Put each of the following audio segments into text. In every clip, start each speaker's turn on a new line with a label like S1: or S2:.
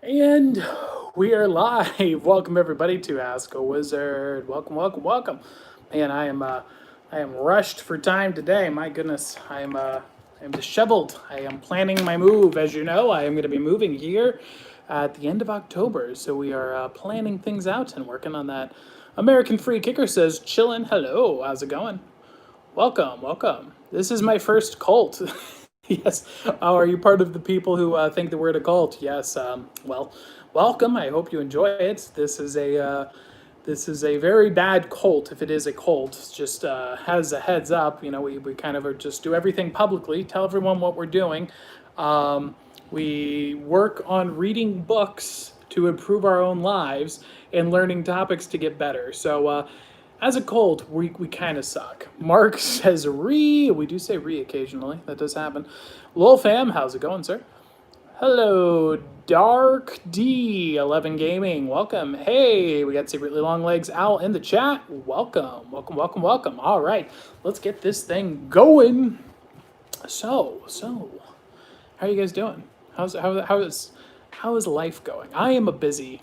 S1: And we are live. Welcome everybody to Ask a Wizard. Welcome, welcome, welcome. Man, I am rushed for time today. My goodness, I am disheveled. I am planning my move. As you know, I am going to be moving here at the end of October. So we are planning things out and working on that. American Free Kicker says, chillin'. Hello, how's it going? Welcome, welcome. This is my first cult. Yes. Oh, are you part of the people who think that we're a cult? Yes. Well, welcome. I hope you enjoy it. This is a very bad cult. If it is a cult, just has a heads up. You know, we kind of are just do everything publicly, tell everyone what we're doing. We work on reading books to improve our own lives and learning topics to get better. So as a cult, we kind of suck. Mark says re. We do say re occasionally. That does happen. Lol fam, how's it going, sir? Hello, Dark D11 Gaming. Welcome. Hey, we got Secretly Long Legs Owl in the chat. Welcome, welcome, welcome, welcome. All right, let's get this thing going. So, how are you guys doing? How is life going? I'm a busy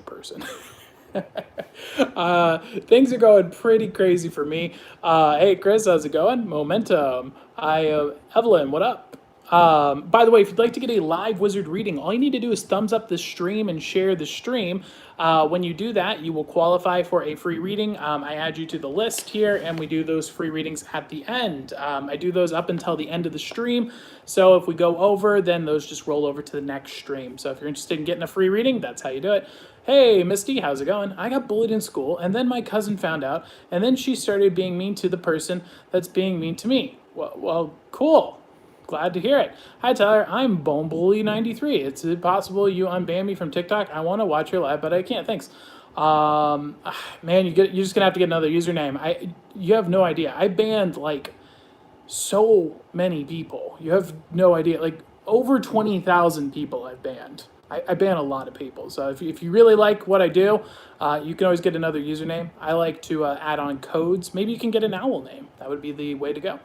S1: person. Things are going pretty crazy for me. Hey, Chris, how's it going? Momentum. Evelyn, what up? By the way, if you'd like to get a live wizard reading, all you need to do is thumbs up the stream and share the stream. When you do that, you will qualify for a free reading. I add you to the list here, and we do those free readings at the end. I do those up until the end of the stream. So if we go over, then those just roll over to the next stream. So if you're interested in getting a free reading, that's how you do it. Hey, Misty, how's it going? I got bullied in school, and then my cousin found out, and then she started being mean to the person that's being mean to me. Well, cool. Glad to hear it. Hi, Tyler. I'm BoneBully93. It's possible you unban me from TikTok. I want to watch your live, but I can't. Thanks. Man, you're just gonna have to get another username. You have no idea. I banned like so many people. You have no idea. Like over 20,000 people I've banned. I ban a lot of people. So if you really like what I do, you can always get another username. I like to add on codes. Maybe you can get an owl name. That would be the way to go.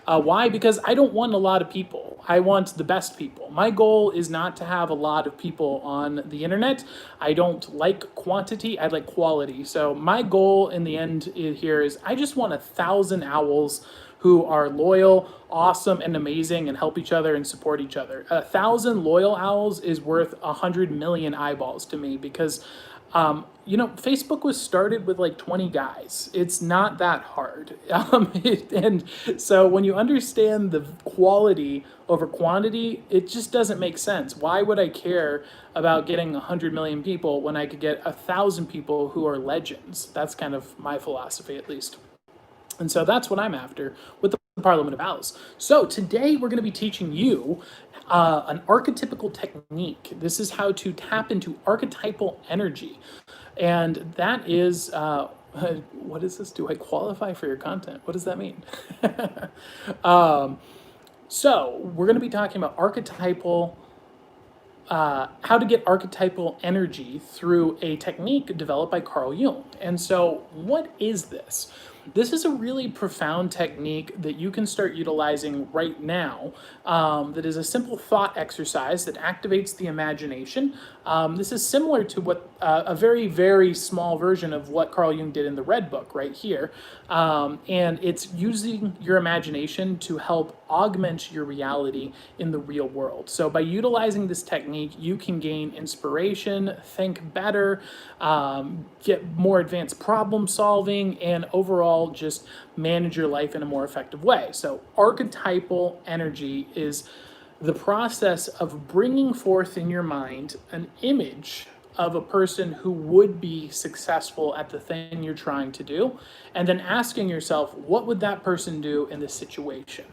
S1: Why? Because I don't want a lot of people. I want the best people. My goal is not to have a lot of people on the internet. I don't like quantity, I like quality. So my goal in the end here is I just want 1,000 owls who are loyal, awesome, and amazing and help each other and support each other. 1,000 loyal owls is worth 100 million eyeballs to me because Facebook was started with like 20 guys. It's not that hard. And so when you understand the quality over quantity, it just doesn't make sense. Why would I care about getting 100 million people when I could get 1,000 people who are legends? That's kind of my philosophy, at least. And so that's what I'm after with the Parliament of Owls. So today we're going to be teaching you an archetypical technique. This is how to tap into archetypal energy. And that is, what is this? Do I qualify for your content? What does that mean? So we're going to be talking about archetypal, how to get archetypal energy through a technique developed by Carl Jung. And so what is this? This is a really profound technique that you can start utilizing right now. That is a simple thought exercise that activates the imagination. This is similar to what a very, very small version of what Carl Jung did in the Red Book right here. And it's using your imagination to help augment your reality in the real world. So by utilizing this technique, you can gain inspiration, think better, get more advanced problem solving, and overall just manage your life in a more effective way. So archetypal energy is the process of bringing forth in your mind an image of a person who would be successful at the thing you're trying to do, and then asking yourself, what would that person do in this situation?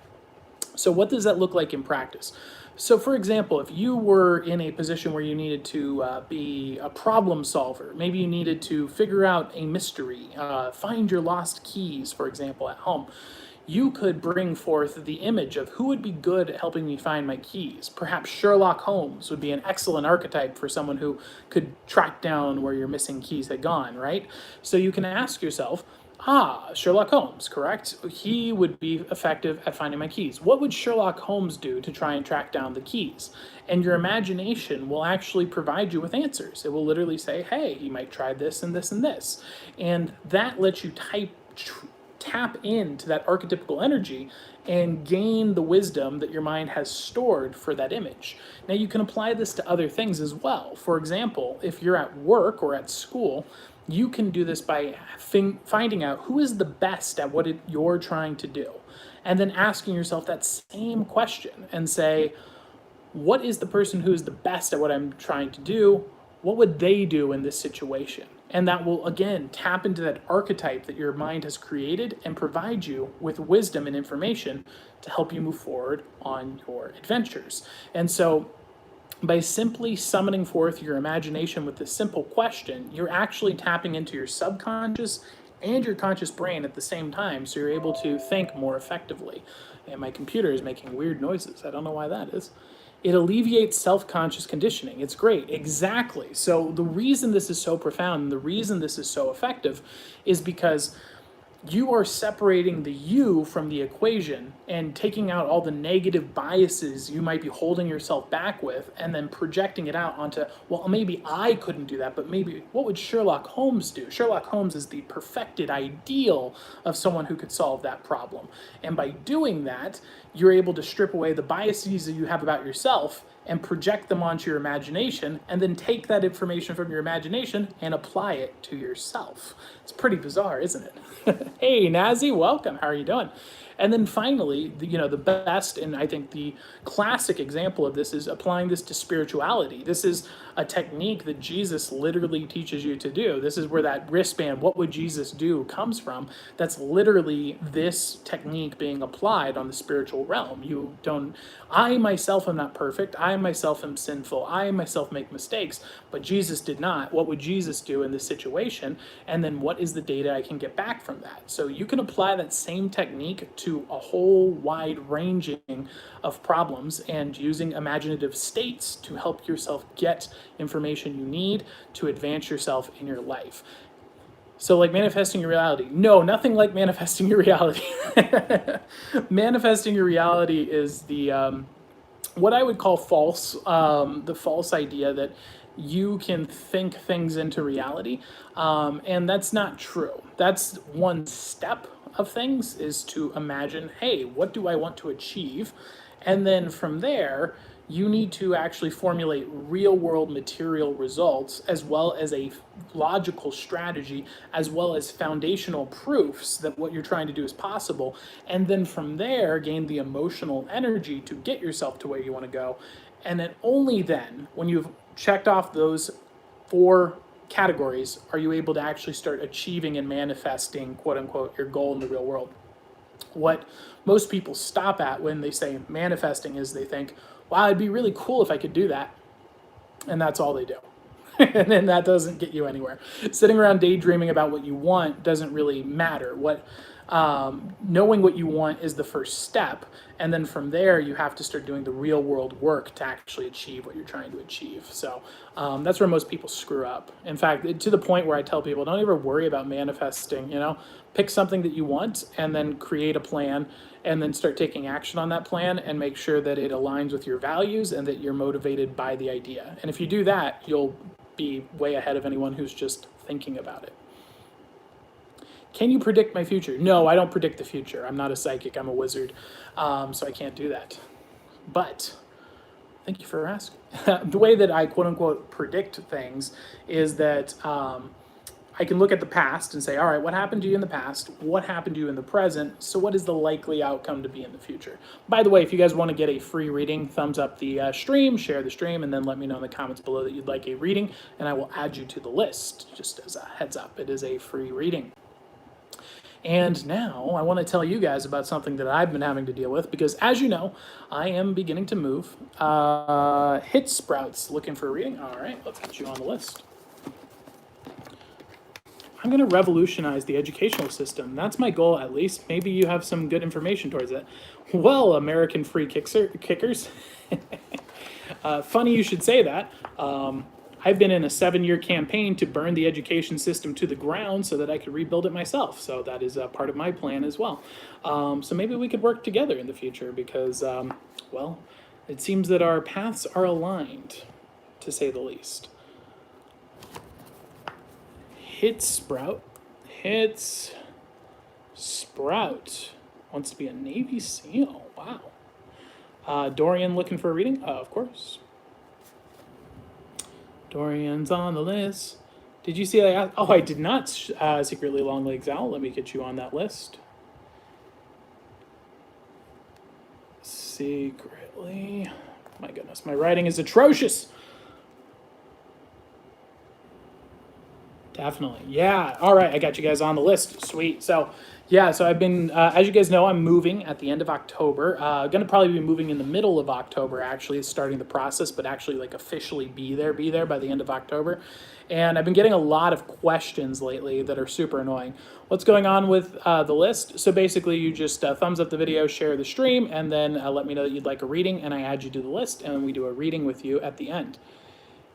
S1: So what does that look like in practice? So for example, if you were in a position where you needed to be a problem solver, maybe you needed to figure out a mystery, find your lost keys, for example, at home, you could bring forth the image of who would be good at helping me find my keys. Perhaps Sherlock Holmes would be an excellent archetype for someone who could track down where your missing keys had gone, right? So you can ask yourself, Ah, Sherlock Holmes, correct? He would be effective at finding my keys. What would Sherlock Holmes do to try and track down the keys? And your imagination will actually provide you with answers. It will literally say, hey, he might try this and this and this. And that lets you tap into that archetypical energy and gain the wisdom that your mind has stored for that image. Now, you can apply this to other things as well. For example, if you're at work or at school, you can do this by finding out who is the best at what you're trying to do, and then asking yourself that same question and say, what is the person who is the best at what I'm trying to do? What would they do in this situation? And that will, again, tap into that archetype that your mind has created and provide you with wisdom and information to help you move forward on your adventures. And so by simply summoning forth your imagination with this simple question, you're actually tapping into your subconscious and your conscious brain at the same time, so you're able to think more effectively. And my computer is making weird noises. I don't know why that is. It alleviates self-conscious conditioning. It's great. Exactly. So the reason this is so profound and the reason this is so effective is because you are separating the you from the equation and taking out all the negative biases you might be holding yourself back with, and then projecting it out onto, well, maybe I couldn't do that, but maybe what would Sherlock Holmes do? Sherlock Holmes is the perfected ideal of someone who could solve that problem. And by doing that, you're able to strip away the biases that you have about yourself and project them onto your imagination, and then take that information from your imagination and apply it to yourself. It's pretty bizarre, isn't it? Hey, Nazi, welcome. How are you doing? And then finally, the best, and I think the classic example of this is applying this to spirituality. This is a technique that Jesus literally teaches you to do. This is where that wristband, what would Jesus do, comes from. That's literally this technique being applied on the spiritual realm. I myself am not perfect. I myself am sinful. I myself make mistakes, but Jesus did not. What would Jesus do in this situation? And then what is the data I can get back from that? So you can apply that same technique to a whole wide ranging of problems, and using imaginative states to help yourself get information you need to advance yourself in your life. So like manifesting your reality. No, nothing like manifesting your reality. Manifesting your reality is the what I would call false, the false idea that you can think things into reality. And that's not true. That's one step of things, is to imagine, hey, what do I want to achieve? And then from there, you need to actually formulate real world material results, as well as a logical strategy, as well as foundational proofs that what you're trying to do is possible. And then from there, gain the emotional energy to get yourself to where you want to go. And then only then, when you've checked off those 4 categories, are you able to actually start achieving and manifesting, quote unquote, your goal in the real world. What most people stop at when they say manifesting is they think, wow, it'd be really cool if I could do that. And that's all they do. And then that doesn't get you anywhere. Sitting around daydreaming about what you want doesn't really matter. Knowing what you want is the first step. And then from there, you have to start doing the real world work to actually achieve what you're trying to achieve. So that's where most people screw up. In fact, to the point where I tell people, don't ever worry about manifesting, pick something that you want and then create a plan, and then start taking action on that plan and make sure that it aligns with your values and that you're motivated by the idea. And if you do that, you'll be way ahead of anyone who's just thinking about it. Can you predict my future? No, I don't predict the future. I'm not a psychic. I'm a wizard, so I can't do that. But thank you for asking. The way that I quote-unquote predict things is that I can look at the past and say, all right, what happened to you in the past? What happened to you in the present? So what is the likely outcome to be in the future? By the way, if you guys want to get a free reading, thumbs up the stream, share the stream, and then let me know in the comments below that you'd like a reading, and I will add you to the list, just as a heads up. It is a free reading. And now I want to tell you guys about something that I've been having to deal with, because as you know, I am beginning to move. Hit Sprouts looking for a reading. All right, let's get you on the list. I'm going to revolutionize the educational system. That's my goal, at least. Maybe you have some good information towards it. Well, American free kickers. Funny you should say that. I've been in a 7-year campaign to burn the education system to the ground so that I could rebuild it myself. So that is part of my plan as well. So maybe we could work together in the future because, well, it seems that our paths are aligned, to say the least. Hits Sprout. Hits Sprout. Wants to be a Navy SEAL. Wow. Dorian looking for a reading? Of course. Dorian's on the list. Did you see that? Oh, I did not secretly long legs out. Let me get you on that list. Secretly. My goodness, my writing is atrocious. Definitely. Yeah. All right. I got you guys on the list. Sweet. So, yeah. So I've been, as you guys know, I'm moving at the end of October. Going to probably be moving in the middle of October, actually, starting the process, but actually, like, officially be there by the end of October. And I've been getting a lot of questions lately that are super annoying. What's going on with the list? So basically, you just thumbs up the video, share the stream, and then let me know that you'd like a reading, and I add you to the list, and we do a reading with you at the end.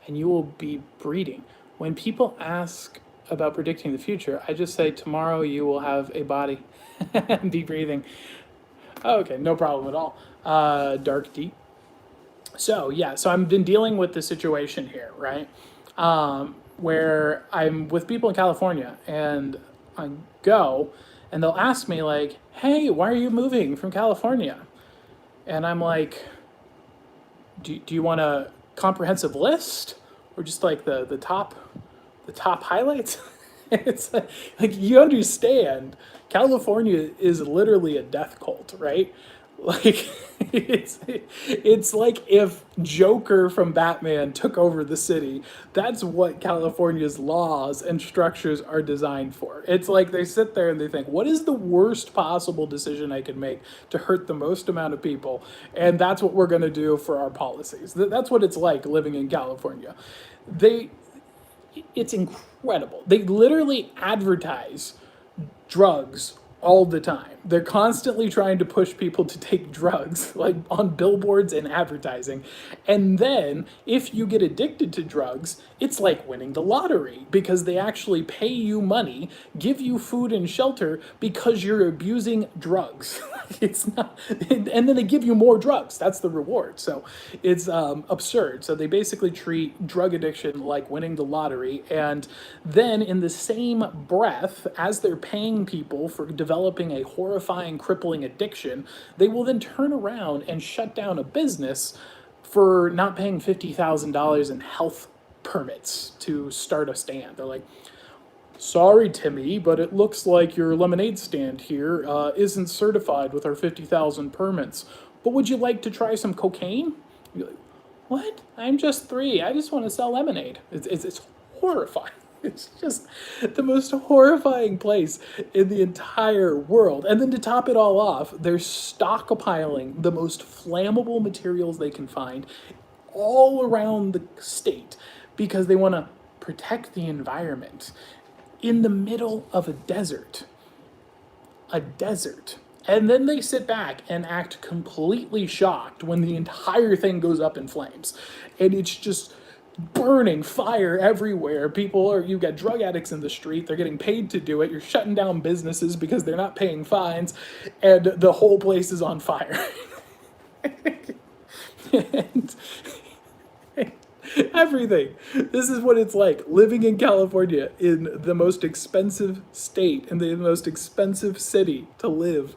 S1: And you will be breeding. When people ask about predicting the future, I just say, tomorrow you will have a body and be breathing. Okay, no problem at all. Dark deep. So, yeah, so I've been dealing with the situation here, right? Where I'm with people in California, and I go, and they'll ask me, like, hey, why are you moving from California? And I'm like, do you want a comprehensive list? Or just like the top highlights? It's like you understand, California is literally a death cult, right? Like it's like if Joker from Batman took over the city. That's what California's laws and structures are designed for. It's like they sit there and they think, what is the worst possible decision I could make to hurt the most amount of people? And that's what we're going to do for our policies. That's what it's like living in California. It's incredible. They literally advertise drugs all the time. They're constantly trying to push people to take drugs, like on billboards and advertising. And then if you get addicted to drugs, it's like winning the lottery because they actually pay you money, give you food and shelter because you're abusing drugs. It's not, and then they give you more drugs. That's the reward. So it's absurd. So they basically treat drug addiction like winning the lottery. And then in the same breath, as they're paying people for developing a horrifying, crippling addiction, they will then turn around and shut down a business for not paying $50,000 in health permits to start a stand. They're like, sorry, Timmy, but it looks like your lemonade stand here isn't certified with our 50,000 permits. But would you like to try some cocaine? You're like, what? I'm just 3. I just want to sell lemonade. It's horrifying. It's just the most horrifying place in the entire world. And then to top it all off, they're stockpiling the most flammable materials they can find all around the state because they want to protect the environment in the middle of a desert. A desert. And then they sit back and act completely shocked when the entire thing goes up in flames. And it's just burning fire everywhere. You've got drug addicts in the street. They're getting paid to do it. You're shutting down businesses because they're not paying fines. And the whole place is on fire. And everything. This is what it's like living in California, in the most expensive state, in the most expensive city to live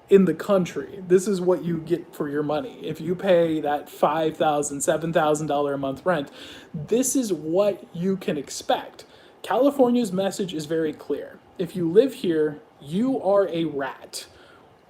S1: in the country. This is what you get for your money. If you pay that $5,000, $7,000 a month rent, this is what you can expect. California's message is very clear. If you live here, you are a rat.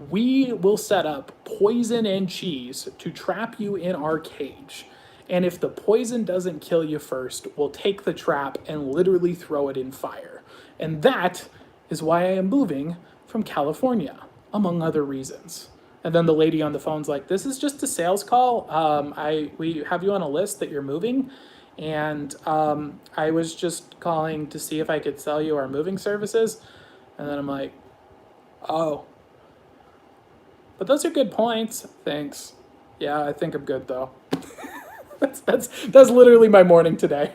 S1: We will set up poison and cheese to trap you in our cage. And if the poison doesn't kill you first, we'll take the trap and literally throw it in fire. And that is why I am moving from California, among other reasons. And then the lady on the phone's like, this is just a sales call. We have you on a list that you're moving. And I was just calling to see if I could sell you our moving services. And then I'm like, oh. But those are good points. Thanks. Yeah, I think I'm good though. That's literally my morning today.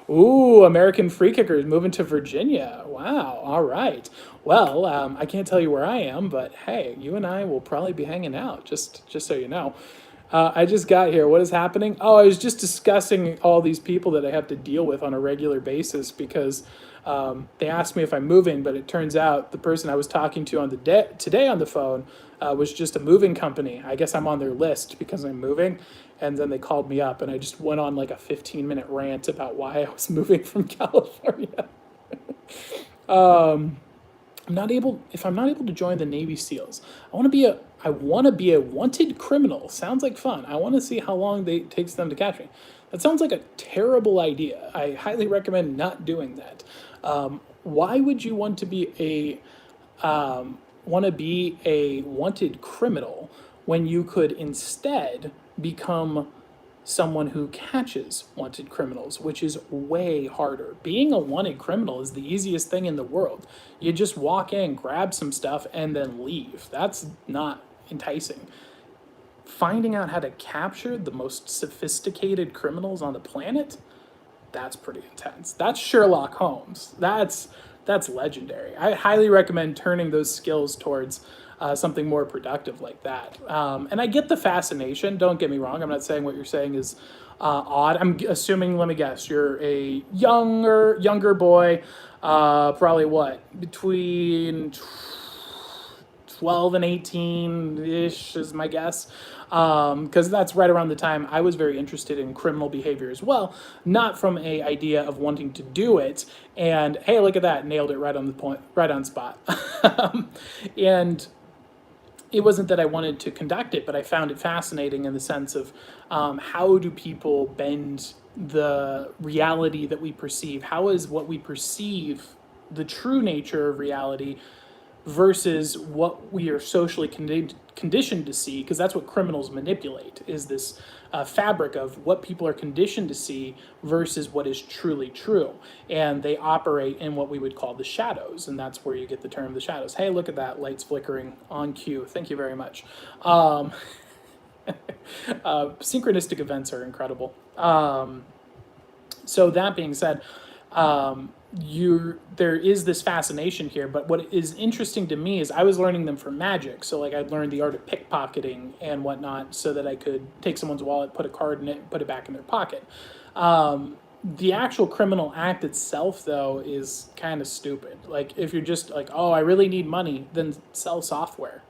S1: Ooh, American free kickers moving to Virginia. Wow. All right. Well, I can't tell you where I am, but hey, you and I will probably be hanging out. Just so you know. I just got here. What is happening? Oh, I was just discussing all these people that I have to deal with on a regular basis because they asked me if I'm moving, but it turns out the person I was talking to on the today on the phone was just a moving company. I guess I'm on their list because I'm moving. And then they called me up, and I just went on like a 15-minute rant about why I was moving from California. I'm not able if I'm not able to join the Navy SEALs. I want to be a wanted criminal. Sounds like fun. I want to see how long it takes them to catch me. That sounds like a terrible idea. I highly recommend not doing that. Why would you want to be a wanted criminal when you could instead become someone who catches wanted criminals, which is way harder. Being a wanted criminal is the easiest thing in the world. You just walk in, grab some stuff, and then leave. That's not enticing. Finding out how to capture the most sophisticated criminals on the planet, that's pretty intense. That's Sherlock Holmes. That's legendary. I highly recommend turning those skills towards something more productive like that. And I get the fascination. Don't get me wrong. I'm not saying what you're saying is odd. I'm assuming. Let me guess. You're a younger boy. Probably what, between 12 and 18-ish is my guess, because that's right around the time I was very interested in criminal behavior as well, not from a idea of wanting to do it, and hey, look at that, nailed it right on the point, right on spot. And it wasn't that I wanted to conduct it, but I found it fascinating in the sense of how do people bend the reality that we perceive? How is what we perceive the true nature of reality versus what we are socially conditioned to see, because that's what criminals manipulate, is this fabric of what people are conditioned to see versus what is truly true. And they operate in what we would call the shadows, and that's where you get the term the shadows. Hey, look at that, lights flickering on cue. Thank you very much. Synchronistic events are incredible. So that being said, there is this fascination here, but what is interesting to me is I was learning them for magic. So like I'd learned the art of pickpocketing and whatnot so that I could take someone's wallet, put a card in it, put it back in their pocket. The actual criminal act itself, though, is kind of stupid. Like if you're just like, oh, I really need money, then sell software.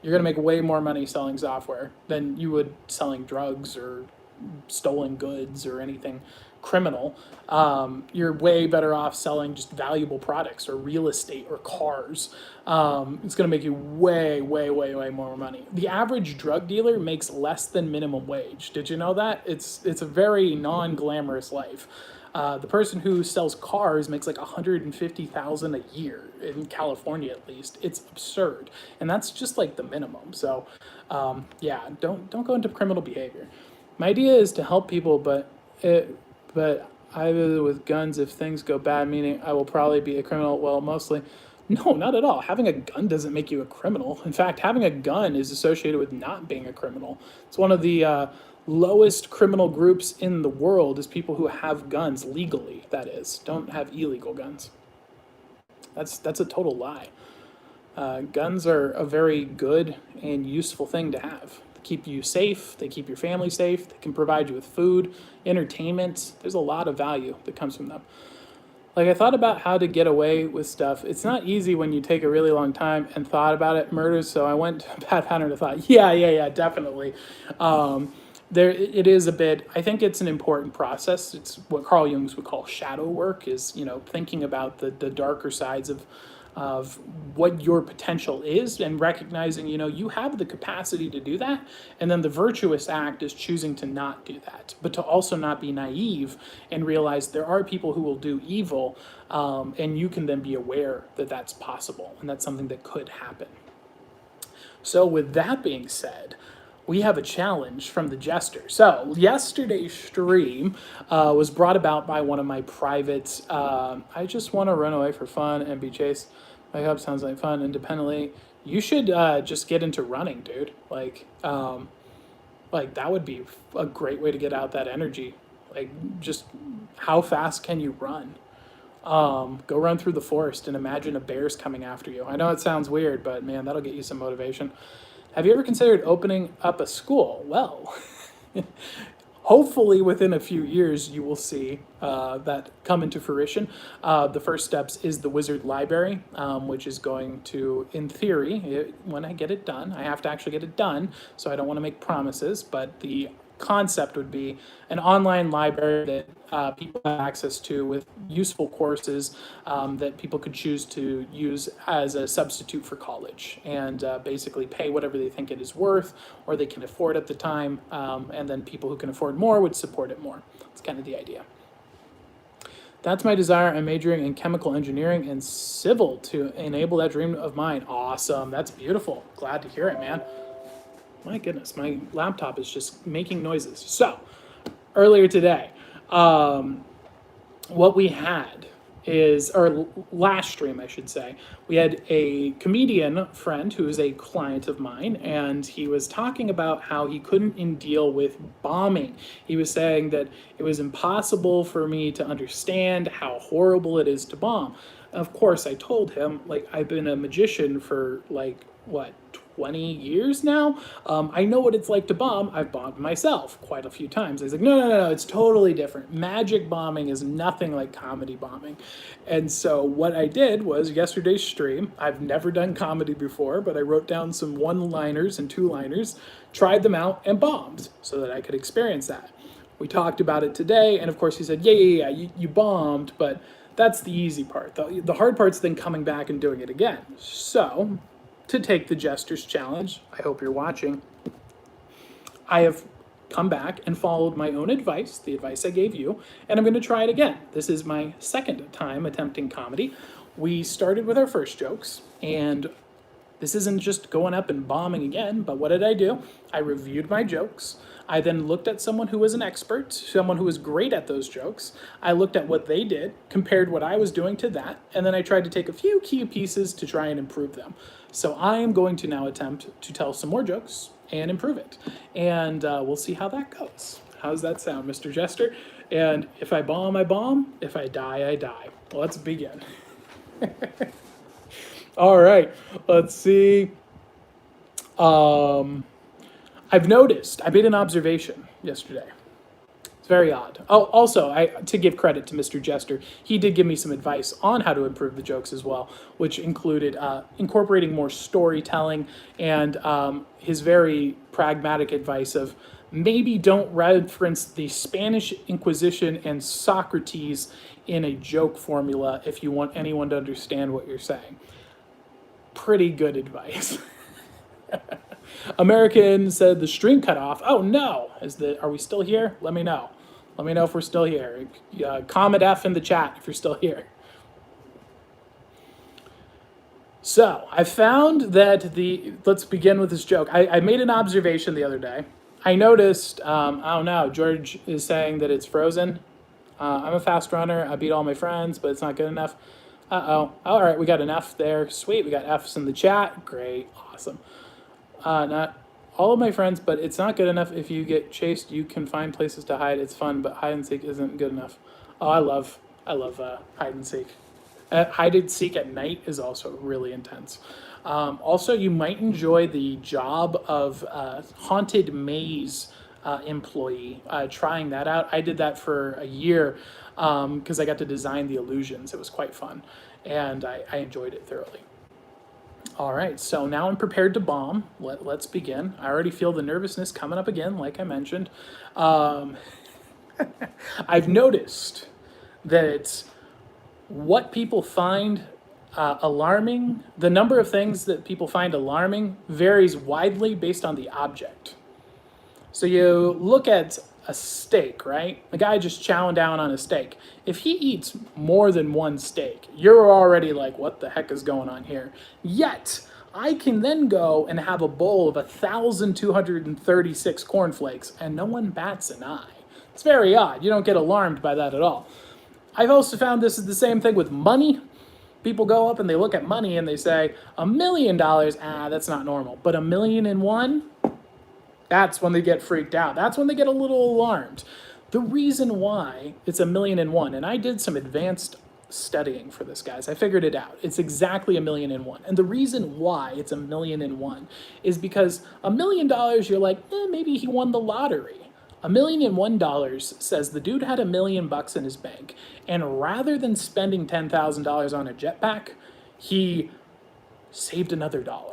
S1: You're going to make way more money selling software than you would selling drugs or stolen goods or anything criminal. You're way better off selling just valuable products or real estate or cars. It's going to make you way more money. The average drug dealer makes less than minimum wage. Did you know that? It's a very non-glamorous life. The person who sells cars makes like $150,000 a year in California, at least. It's absurd, and that's just like the minimum. So, yeah, don't go into criminal behavior. My idea is to help people, but I with guns. If things go bad, meaning I will probably be a criminal. Well, mostly. No, not at all. Having a gun doesn't make you a criminal. In fact, having a gun is associated with not being a criminal. It's one of the lowest criminal groups in the world is people who have guns legally, that is. Don't have illegal guns. That's a total lie. Guns are a very good and useful thing to have. They keep you safe, they keep your family safe, they can provide you with food, entertainment. There's a lot of value that comes from them. Like I thought about how to get away with stuff. It's not easy when you take a really long time and thought about it, murders. So I went to a bad pattern of thought. Yeah, definitely. There, it is a bit. I think it's an important process. It's what Carl Jung would call shadow work. Is thinking about the darker sides of what your potential is and recognizing you have the capacity to do that, and then the virtuous act is choosing to not do that, but to also not be naive and realize there are people who will do evil, and you can then be aware that that's possible and that's something that could happen. So with that being said, we have a challenge from the Jester. So yesterday's stream was brought about by one of my private, I just want to run away for fun and be chased. My hub sounds like fun independently. You should just get into running, dude. Like that would be a great way to get out that energy. Like, just how fast can you run? Go run through the forest and imagine a bear's coming after you. I know it sounds weird, but man, that'll get you some motivation. Have you ever considered opening up a school? Well, hopefully within a few years you will see that come into fruition. The first steps is the Wizard Library, which is going to, in theory, when I get it done, I have to actually get it done, so I don't want to make promises, but the concept would be an online library that people have access to with useful courses that people could choose to use as a substitute for college, and basically pay whatever they think it is worth or they can afford at the time, and then people who can afford more would support it more. That's kind of the idea. That's my desire. I'm majoring in chemical engineering and civil to enable that dream of mine. Awesome. That's beautiful. Glad to hear it, man. My goodness, my laptop is just making noises. So, earlier today, what we had is, or last stream, I should say, we had a comedian friend who is a client of mine, and he was talking about how he couldn't deal with bombing. He was saying that it was impossible for me to understand how horrible it is to bomb. Of course, I told him, like, I've been a magician for, like, what, 20 years now? I know what it's like to bomb. I've bombed myself quite a few times. I was like, no, it's totally different. Magic bombing is nothing like comedy bombing. And so what I did was yesterday's stream, I've never done comedy before, but I wrote down some one-liners and two-liners, tried them out, and bombed so that I could experience that. We talked about it today, and of course he said, yeah, you bombed, but that's the easy part. The hard part's then coming back and doing it again. So, to take the Jester's challenge, I hope you're watching, I have come back and followed my own advice, the advice I gave you, and I'm going to try it again. This is my second time attempting comedy. We started with our first jokes, and this isn't just going up and bombing again, but what did I do? I reviewed my jokes. I then looked at someone who was an expert, someone who was great at those jokes. I looked at what they did, compared what I was doing to that, and then I tried to take a few key pieces to try and improve them. So I am going to now attempt to tell some more jokes and improve it. And we'll see how that goes. How's that sound, Mr. Jester? And if I bomb, I bomb. If I die, I die. Let's begin. All right, let's see. I've noticed, I made an observation yesterday. It's very odd. Oh, also, to give credit to Mr. Jester, he did give me some advice on how to improve the jokes as well, which included incorporating more storytelling and his very pragmatic advice of maybe don't reference the Spanish Inquisition and Socrates in a joke formula if you want anyone to understand what you're saying. Pretty good advice. American said the stream cut off. Oh no! Are we still here? Let me know. Let me know if we're still here. Comment F in the chat if you're still here. So I found that let's begin with this joke. I made an observation the other day. I noticed, oh no, George is saying that it's frozen. I'm a fast runner. I beat all my friends, but it's not good enough. Uh-oh. All right, we got an F there. Sweet, we got Fs in the chat. Great, awesome. Not all of my friends, but it's not good enough. If you get chased, you can find places to hide. It's fun, but hide and seek isn't good enough. Oh, I love hide and seek. Hide and seek at night is also really intense. Also, you might enjoy the job of haunted maze employee. Trying that out. I did that for a year because I got to design the illusions. It was quite fun, and I enjoyed it thoroughly. All right, so now I'm prepared to bomb. Let's begin. I already feel the nervousness coming up again, like I mentioned. I've noticed that what people find alarming, the number of things that people find alarming varies widely based on the object. So you look at a steak, right? The guy just chowing down on a steak. If he eats more than one steak, you're already like, what the heck is going on here? Yet, I can then go and have a bowl of 1,236 cornflakes and no one bats an eye. It's very odd. You don't get alarmed by that at all. I've also found this is the same thing with money. People go up and they look at money and they say, $1 million, that's not normal. But 1,000,001? That's when they get freaked out. That's when they get a little alarmed. The reason why it's $1,000,001, and I did some advanced studying for this, guys. I figured it out. It's exactly $1,000,001. And the reason why it's $1,000,001 is because $1,000,000, you're like, maybe he won the lottery. $1,001 says the dude had $1,000,000 in his bank, and rather than spending $10,000 on a jetpack, he saved another dollar.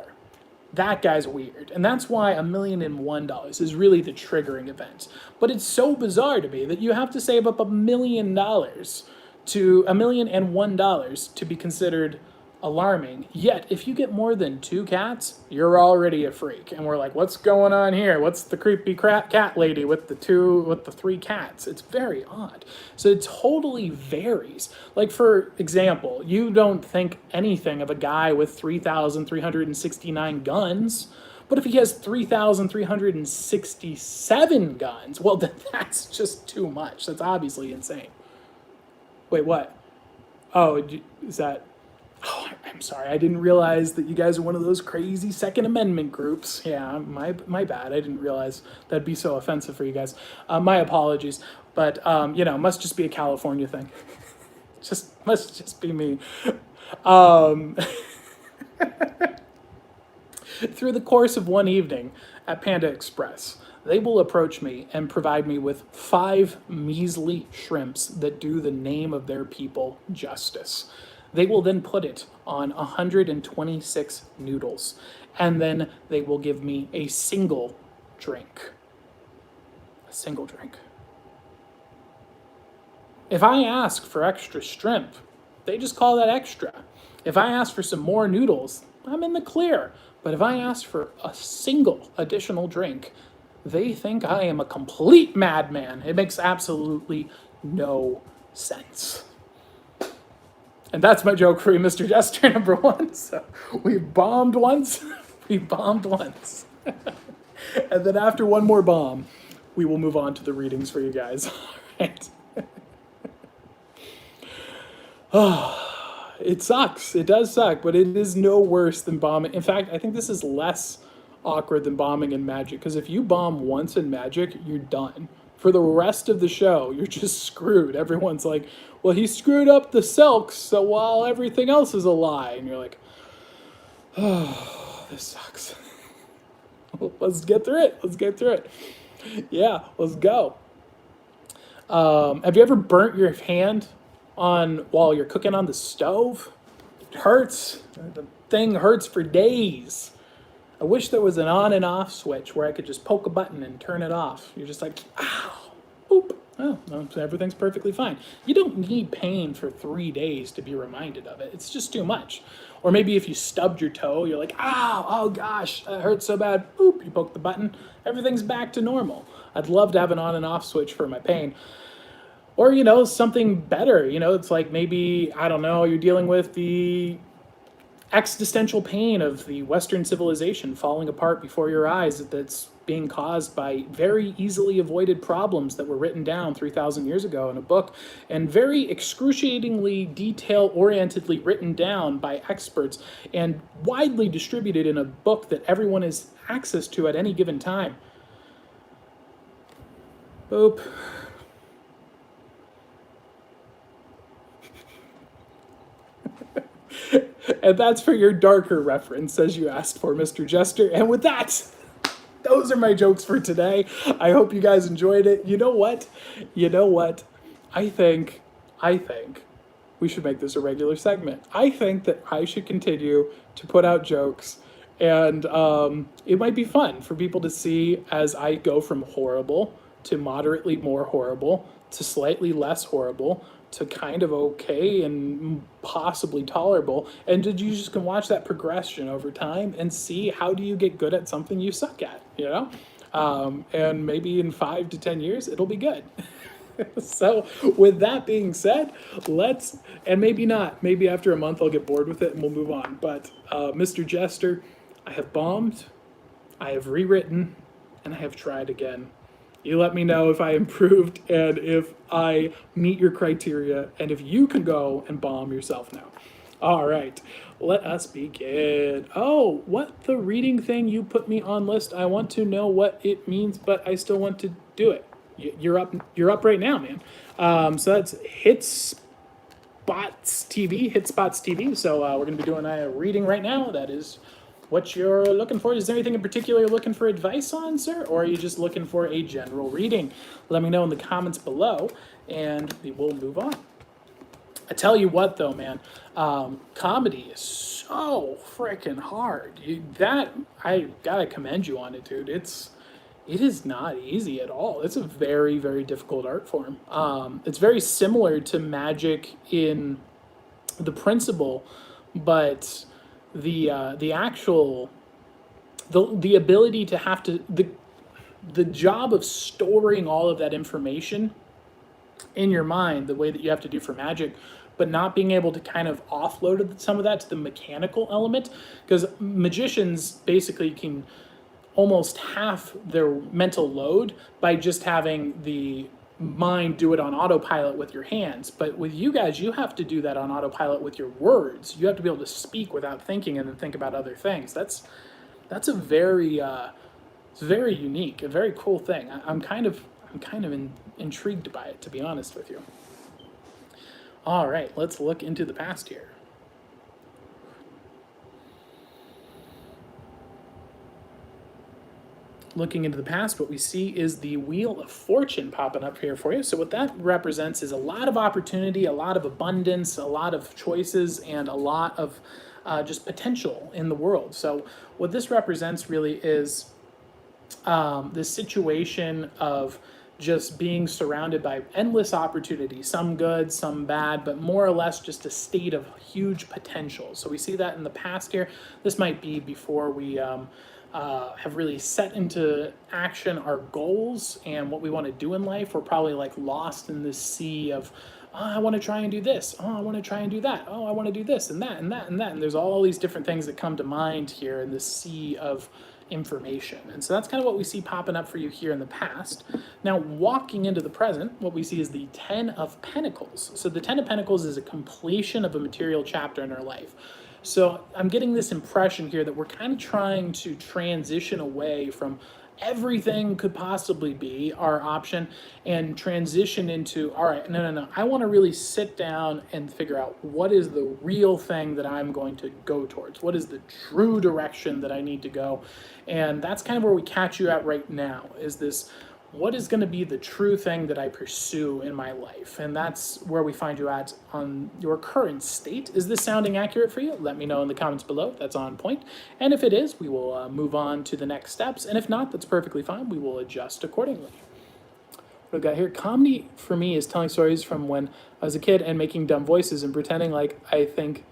S1: That guy's weird. And that's why $1,001 is really the triggering event. But it's so bizarre to me that you have to save up $1,000,000 to $1,001 to be considered alarming. Yet, if you get more than 2 cats, you're already a freak. And we're like, what's going on here? What's the creepy cat lady with the 3 cats? It's very odd. So it totally varies. Like, for example, you don't think anything of a guy with 3,369 guns. But if he has 3,367 guns, well, then that's just too much. That's obviously insane. Wait, what? Oh, is that... Oh, I'm sorry. I didn't realize that you guys are one of those crazy Second Amendment groups. Yeah, my bad. I didn't realize that'd be so offensive for you guys. My apologies. But, must just be a California thing. Must just be me. Through the course of one evening at Panda Express, they will approach me and provide me with 5 measly shrimps that do the name of their people justice. They will then put it on 126 noodles, and then they will give me a single drink. A single drink. If I ask for extra shrimp, they just call that extra. If I ask for some more noodles, I'm in the clear. But if I ask for a single additional drink, they think I am a complete madman. It makes absolutely no sense. And that's my joke for you, Mr. Jester, number 1. So we bombed once. And then after one more bomb, we will move on to the readings for you guys. All right. It sucks. It does suck, but it is no worse than bombing. In fact, I think this is less awkward than bombing in Magic, because if you bomb once in Magic, you're done. For the rest of the show, you're just screwed. Everyone's like, well, he screwed up the silks, so while everything else is a lie. And you're like, oh, this sucks. Let's get through it. Yeah, let's go. Have you ever burnt your hand while you're cooking on the stove? It hurts. The thing hurts for days. I wish there was an on and off switch where I could just poke a button and turn it off. You're just like, ow, boop. Oh, no, everything's perfectly fine. You don't need pain for 3 days to be reminded of it. It's just too much. Or maybe if you stubbed your toe, you're like, ow, oh gosh, that hurts so bad. Boop, you poke the button, everything's back to normal. I'd love to have an on and off switch for my pain. Or, something better. It's like maybe, I don't know, you're dealing with the existential pain of the Western civilization falling apart before your eyes that's being caused by very easily avoided problems that were written down 3,000 years ago in a book, and very excruciatingly detail-orientedly written down by experts and widely distributed in a book that everyone has access to at any given time. Boop. And that's for your darker reference, as you asked for, Mr. Jester. And with that, those are my jokes for today. I hope you guys enjoyed it. You know what? I think we should make this a regular segment. I think that I should continue to put out jokes, and it might be fun for people to see as I go from horrible to moderately more horrible to slightly less horrible to kind of okay and possibly tolerable. And you just can watch that progression over time and see how do you get good at something you suck at, and maybe in 5 to 10 years, it'll be good. So with that being said, and maybe not, maybe after a month I'll get bored with it and we'll move on. But Mr. Jester, I have bombed, I have rewritten, and I have tried again. You let me know if I improved and if I meet your criteria and if you can go and bomb yourself now. All right, let us begin. Oh, what the reading thing you put me on list? I want to know what it means, but I still want to do it. you're up. You're up right now, man. So that's Hitspots TV. So we're going to be doing a reading right now. That is what you're looking for. Is there anything in particular you're looking for advice on, sir? Or are you just looking for a general reading? Let me know in the comments below, and we will move on. I tell you what, though, man, comedy is so freaking hard. I gotta commend you on it, dude. It is not easy at all. It's a very, very difficult art form. It's very similar to magic in the principle, but the actual the ability to have to the job of storing all of that information in your mind the way that you have to do for magic, but not being able to kind of offload some of that to the mechanical element, because magicians basically can almost half their mental load by just having the mind do it on autopilot with your hands. But with you guys, you have to do that on autopilot with your words. You have to be able to speak without thinking and then think about other things. That's a very it's very unique, a very cool thing. I'm kind of intrigued by it, to be honest with you. All right, let's look into the past here. Looking into the past, what we see is the Wheel of Fortune popping up here for you. So what that represents is a lot of opportunity, a lot of abundance, a lot of choices, and a lot of just potential in the world. So what this represents really is this situation of just being surrounded by endless opportunity, some good, some bad, but more or less just a state of huge potential. So we see that in the past here. This might be before we have really set into action our goals and what we want to do in life. We're probably like lost in this sea of, oh, I want to try and do this. Oh, I want to try and do that. Oh, I want to do this and that and that and that. And there's all these different things that come to mind here in this sea of information. And so that's kind of what we see popping up for you here in the past. Now, walking into the present, what we see is the Ten of Pentacles. So the Ten of Pentacles is a completion of a material chapter in our life. So I'm getting this impression here that we're kind of trying to transition away from everything could possibly be our option and transition into, all right, no, I want to really sit down and figure out what is the real thing that I'm going to go towards. What is the true direction that I need to go? And that's kind of where we catch you at right now, is this, what is going to be the true thing that I pursue in my life? And that's where we find you at on your current state. Is this sounding accurate for you? Let me know in the comments below if that's on point. And if it is, we will move on to the next steps. And if not, that's perfectly fine. We will adjust accordingly. What I've got here, comedy for me is telling stories from when I was a kid and making dumb voices and pretending like I think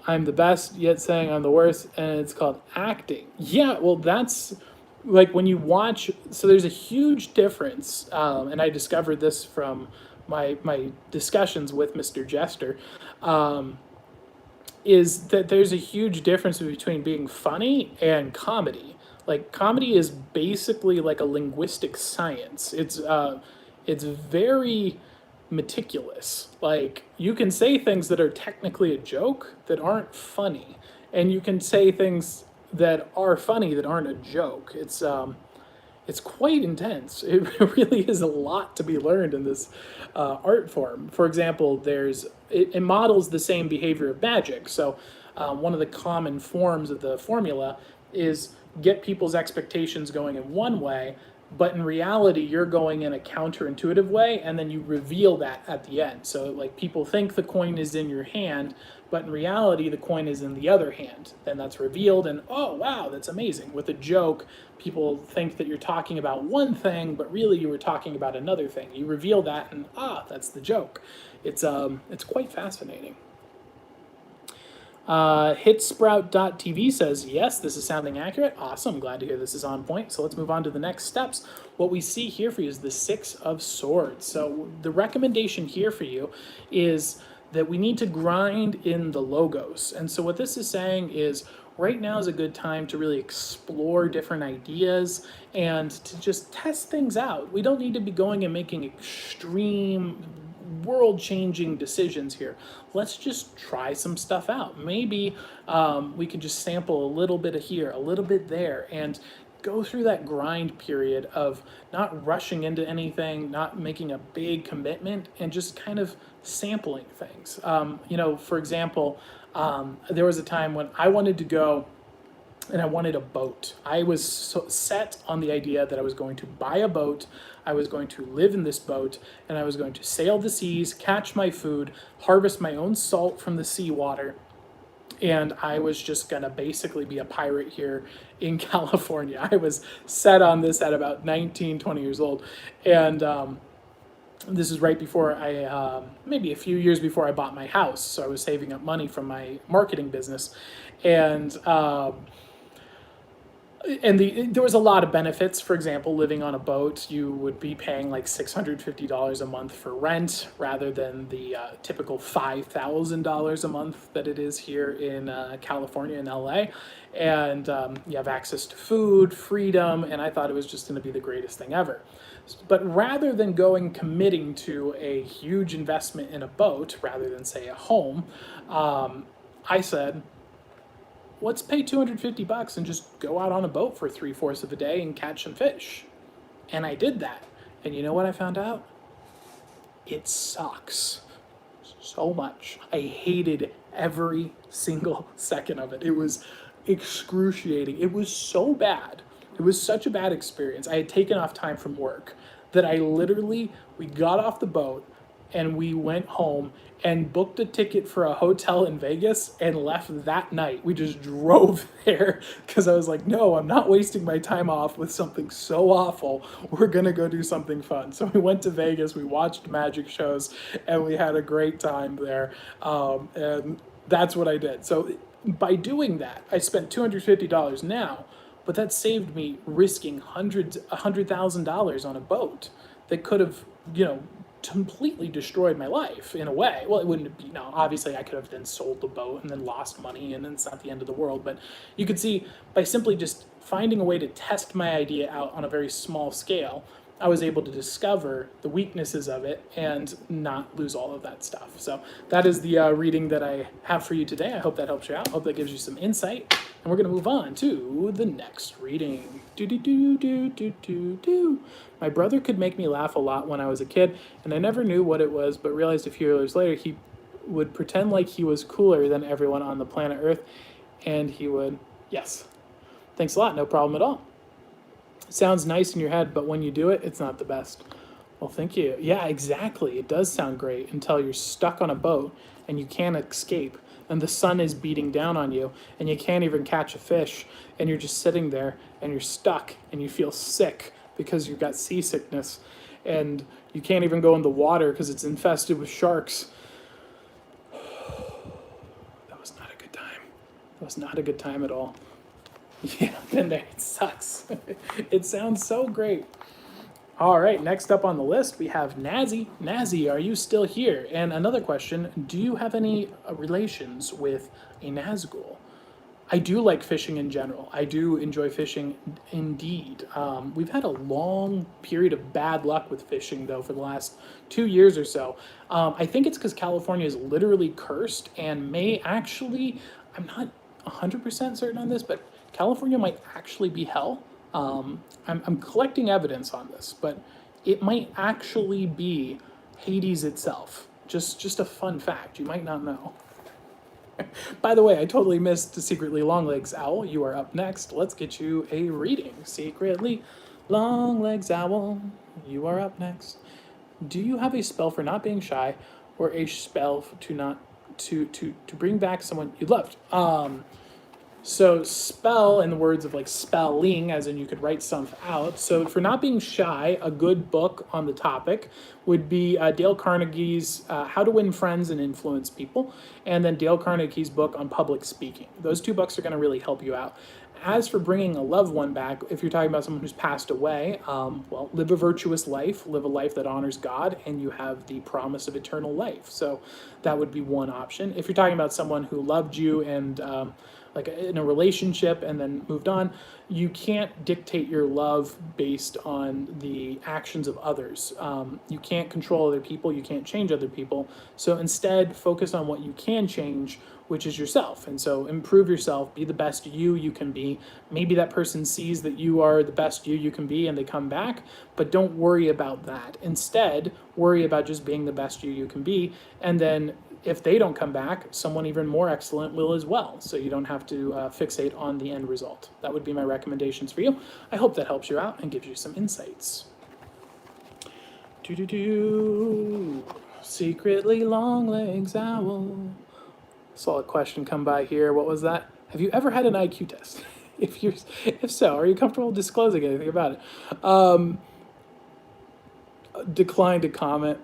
S1: I'm the best, yet saying I'm the worst, and it's called acting. Yeah, well, that's like when you watch, so there's a huge difference, and I discovered this from my discussions with Mr. Jester, is that there's a huge difference between being funny and comedy. Like, comedy is basically like a linguistic science. It's very meticulous. Like, you can say things that are technically a joke that aren't funny, and you can say things that are funny that aren't a joke. It's quite intense. It really is a lot to be learned in this art form. For example, it models the same behavior of magic. So one of the common forms of the formula is get people's expectations going in one way, but in reality, you're going in a counterintuitive way, and then you reveal that at the end. So, like, people think the coin is in your hand, but in reality, the coin is in the other hand. Then that's revealed, and oh, wow, that's amazing. With a joke, people think that you're talking about one thing, but really you were talking about another thing. You reveal that, and that's the joke. It's quite fascinating. Hitsprout.tv says, yes, this is sounding accurate. Awesome. Glad to hear this is on point. So let's move on to the next steps. What we see here for you is the Six of Swords. So the recommendation here for you is that we need to grind in the logos. And so what this is saying is right now is a good time to really explore different ideas and to just test things out. We don't need to be going and making extreme world-changing decisions here. Let's just try some stuff out. Maybe we can just sample a little bit of here, a little bit there, and go through that grind period of not rushing into anything, not making a big commitment, and just kind of sampling things. For example, there was a time when I wanted to go and I wanted a boat. I was so set on the idea that I was going to buy a boat, I was going to live in this boat, and I was going to sail the seas, catch my food, harvest my own salt from the seawater, and I was just gonna basically be a pirate here in California. I was set on this at about 19, 20 years old. And this is right before maybe a few years before I bought my house. So I was saving up money from my marketing business. And there was a lot of benefits. For example, living on a boat, you would be paying like $650 a month for rent rather than the typical $5,000 a month that it is here in California and LA. And you have access to food, freedom, and I thought it was just going to be the greatest thing ever. But rather than committing to a huge investment in a boat, rather than say a home, I said, let's pay $250 and just go out on a boat for 3/4 of a day and catch some fish. And I did that. And you know what I found out? It sucks so much. I hated every single second of it. It was excruciating. It was so bad. It was such a bad experience. I had taken off time from work that we got off the boat and we went home and booked a ticket for a hotel in Vegas and left that night. We just drove there because I was like, no, I'm not wasting my time off with something so awful. We're gonna go do something fun. So we went to Vegas, we watched magic shows, and we had a great time there. And that's what I did. So by doing that, I spent $250 now, but that saved me risking $100,000 on a boat that could have, completely destroyed my life in a way. Well, it wouldn't be, no, obviously I could have then sold the boat and then lost money, and then it's not the end of the world. But you could see, by simply just finding a way to test my idea out on a very small scale, I was able to discover the weaknesses of it and not lose all of that stuff. So that is the reading that I have for you today. I hope that helps you out. I hope that gives you some insight. And we're going to move on to the next reading. My brother could make me laugh a lot when I was a kid, and I never knew what it was, but realized a few years later he would pretend like he was cooler than everyone on the planet Earth, and he would, yes. Thanks a lot, no problem at all. Sounds nice in your head, but when you do it, it's not the best. Well, thank you. Yeah, exactly. It does sound great until you're stuck on a boat and you can't escape, and the sun is beating down on you, and you can't even catch a fish, and you're just sitting there, and you're stuck, and you feel sick because you've got seasickness, and you can't even go in the water because it's infested with sharks. That was not a good time. That was not a good time at all. Yeah, been there. It sucks. It sounds so great. All right, next up on the list, we have Nazi. Nazi, are you still here? And another question, do you have any relations with a Nazgul? I do like fishing in general. I do enjoy fishing indeed. We've had a long period of bad luck with fishing, though, for the last 2 years or so. I think it's because California is literally cursed and may actually, I'm not 100% certain on this, but California might actually be hell. I'm collecting evidence on this, but it might actually be Hades itself. Just a fun fact. You might not know. By the way, I totally missed Secretly Longlegs Owl. You are up next. Let's get you a reading. Secretly Longlegs Owl, you are up next. Do you have a spell for not being shy, or a spell to bring back someone you loved? So spell, in the words of like spelling, as in you could write stuff out. So for not being shy, a good book on the topic would be Dale Carnegie's How to Win Friends and Influence People, and then Dale Carnegie's book on public speaking. Those two books are going to really help you out. As for bringing a loved one back, if you're talking about someone who's passed away, well, live a virtuous life, live a life that honors God, and you have the promise of eternal life. So that would be one option. If you're talking about someone who loved you and like in a relationship and then moved on, you can't dictate your love based on the actions of others. You can't control other people, you can't change other people. So instead, focus on what you can change, which is yourself. And so improve yourself, be the best you can be. Maybe that person sees that you are the best you can be and they come back, but don't worry about that. Instead, worry about just being the best you can be. And then if they don't come back, someone even more excellent will as well. So you don't have to fixate on the end result. That would be my recommendations for you. I hope that helps you out and gives you some insights. Secretly long legs owl. Saw a question come by here. What was that? Have you ever had an IQ test? If so, are you comfortable disclosing anything about it? Decline to comment.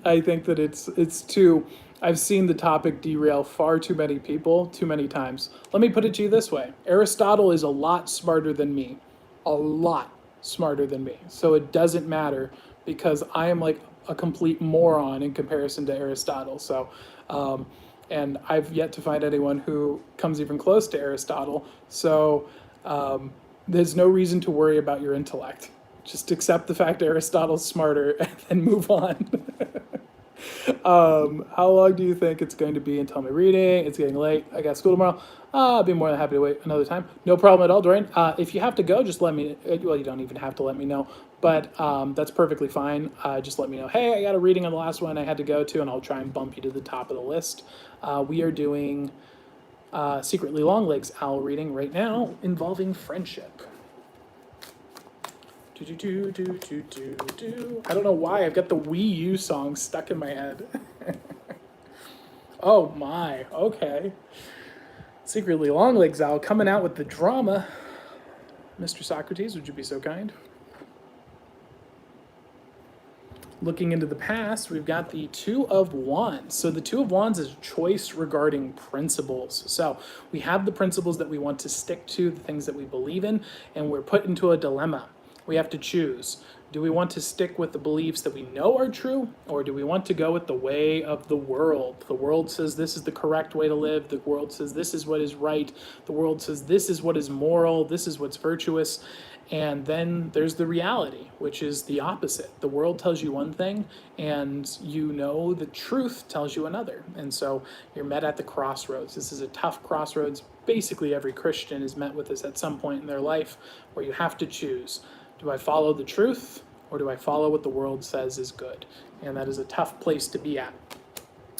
S1: I think that it's too. I've seen the topic derail far too many people too many times. Let me put it to you this way: Aristotle is a lot smarter than me, a lot smarter than me. So it doesn't matter because I am like a complete moron in comparison to Aristotle. So, and I've yet to find anyone who comes even close to Aristotle. So there's no reason to worry about your intellect. Just accept the fact Aristotle's smarter and then move on. How long do you think it's going to be until my reading? It's getting late. I got school tomorrow. I'll be more than happy to wait another time. No problem at all, Dorian. If you have to go, just let me, well, you don't even have to let me know, but that's perfectly fine. Just let me know, hey, I got a reading on the last one I had to go to, and I'll try and bump you to the top of the list. We are doing Secretly Longlegs Owl reading right now involving friendship. I don't know why I've got the Wii U song stuck in my head. Oh my, okay. Secretly Longlegs Owl coming out with the drama. Mr. Socrates, would you be so kind? Looking into the past, we've got the Two of Wands. So the Two of Wands is choice regarding principles. So we have the principles that we want to stick to, the things that we believe in, and we're put into a dilemma. We have to choose. Do we want to stick with the beliefs that we know are true, or do we want to go with the way of the world? The world says this is the correct way to live. The world says this is what is right. The world says this is what is moral. This is what's virtuous. And then there's the reality, which is the opposite. The world tells you one thing, and you know the truth tells you another. And so you're met at the crossroads. This is a tough crossroads. Basically, every Christian is met with this at some point in their life, where you have to choose. Do I follow the truth, or do I follow what the world says is good? And that is a tough place to be at.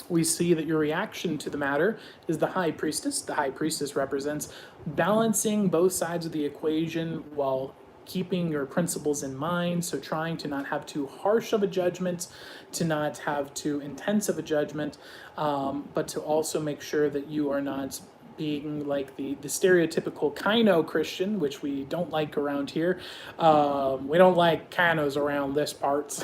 S1: We see that your reaction to the matter is the High Priestess. The High Priestess represents balancing both sides of the equation while keeping your principles in mind. So trying to not have too harsh of a judgment, to not have too intense of a judgment, but to also make sure that you are not being like the stereotypical Kino Christian, which we don't like around here. We don't like Kinos around this parts.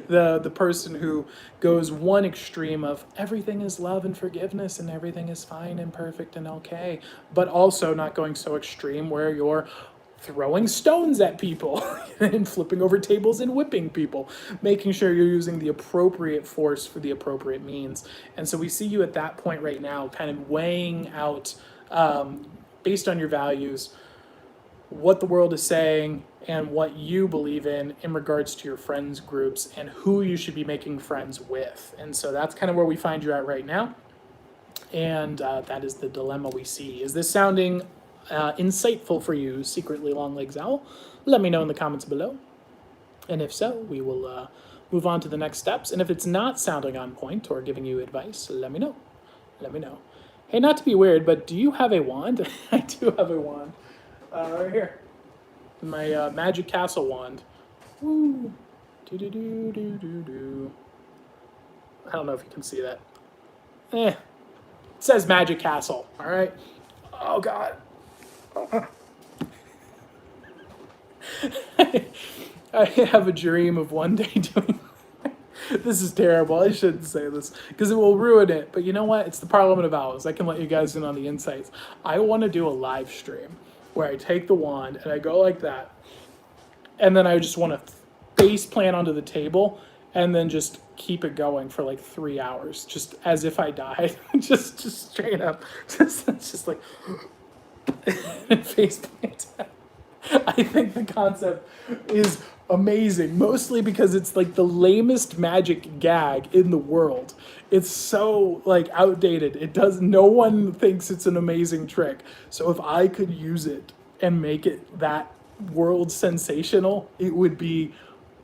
S1: The person who goes one extreme of everything is love and forgiveness and everything is fine and perfect and okay, but also not going so extreme where you're throwing stones at people and flipping over tables and whipping people, making sure you're using the appropriate force for the appropriate means. And so we see you at that point right now, kind of weighing out, based on your values, what the world is saying and what you believe in regards to your friends groups and who you should be making friends with. And so that's kind of where we find you at right now. And that is the dilemma we see. Is this sounding insightful for you, Secretly Longlegs Owl? Let me know in the comments below. And if so, we will move on to the next steps. And if it's not sounding on point or giving you advice, let me know. Let me know. Hey, not to be weird, but do you have a wand? I do have a wand. Right here. My Magic Castle wand. Woo. Do. I don't know if you can see that. It says Magic Castle, all right? Oh, God. I have a dream of one day doing... This is terrible. I shouldn't say this because it will ruin it. But you know what? It's the Parliament of Owls. I can let you guys in on the insights. I want to do a live stream where I take the wand and I go like that. And then I just want to face plant onto the table and then just keep it going for like 3 hours, just as if I died, just straight up, just like face paint. I think the concept is amazing, mostly because it's like the lamest magic gag in the world. It's so like outdated. No one thinks it's an amazing trick. So if I could use it and make it that world sensational, it would be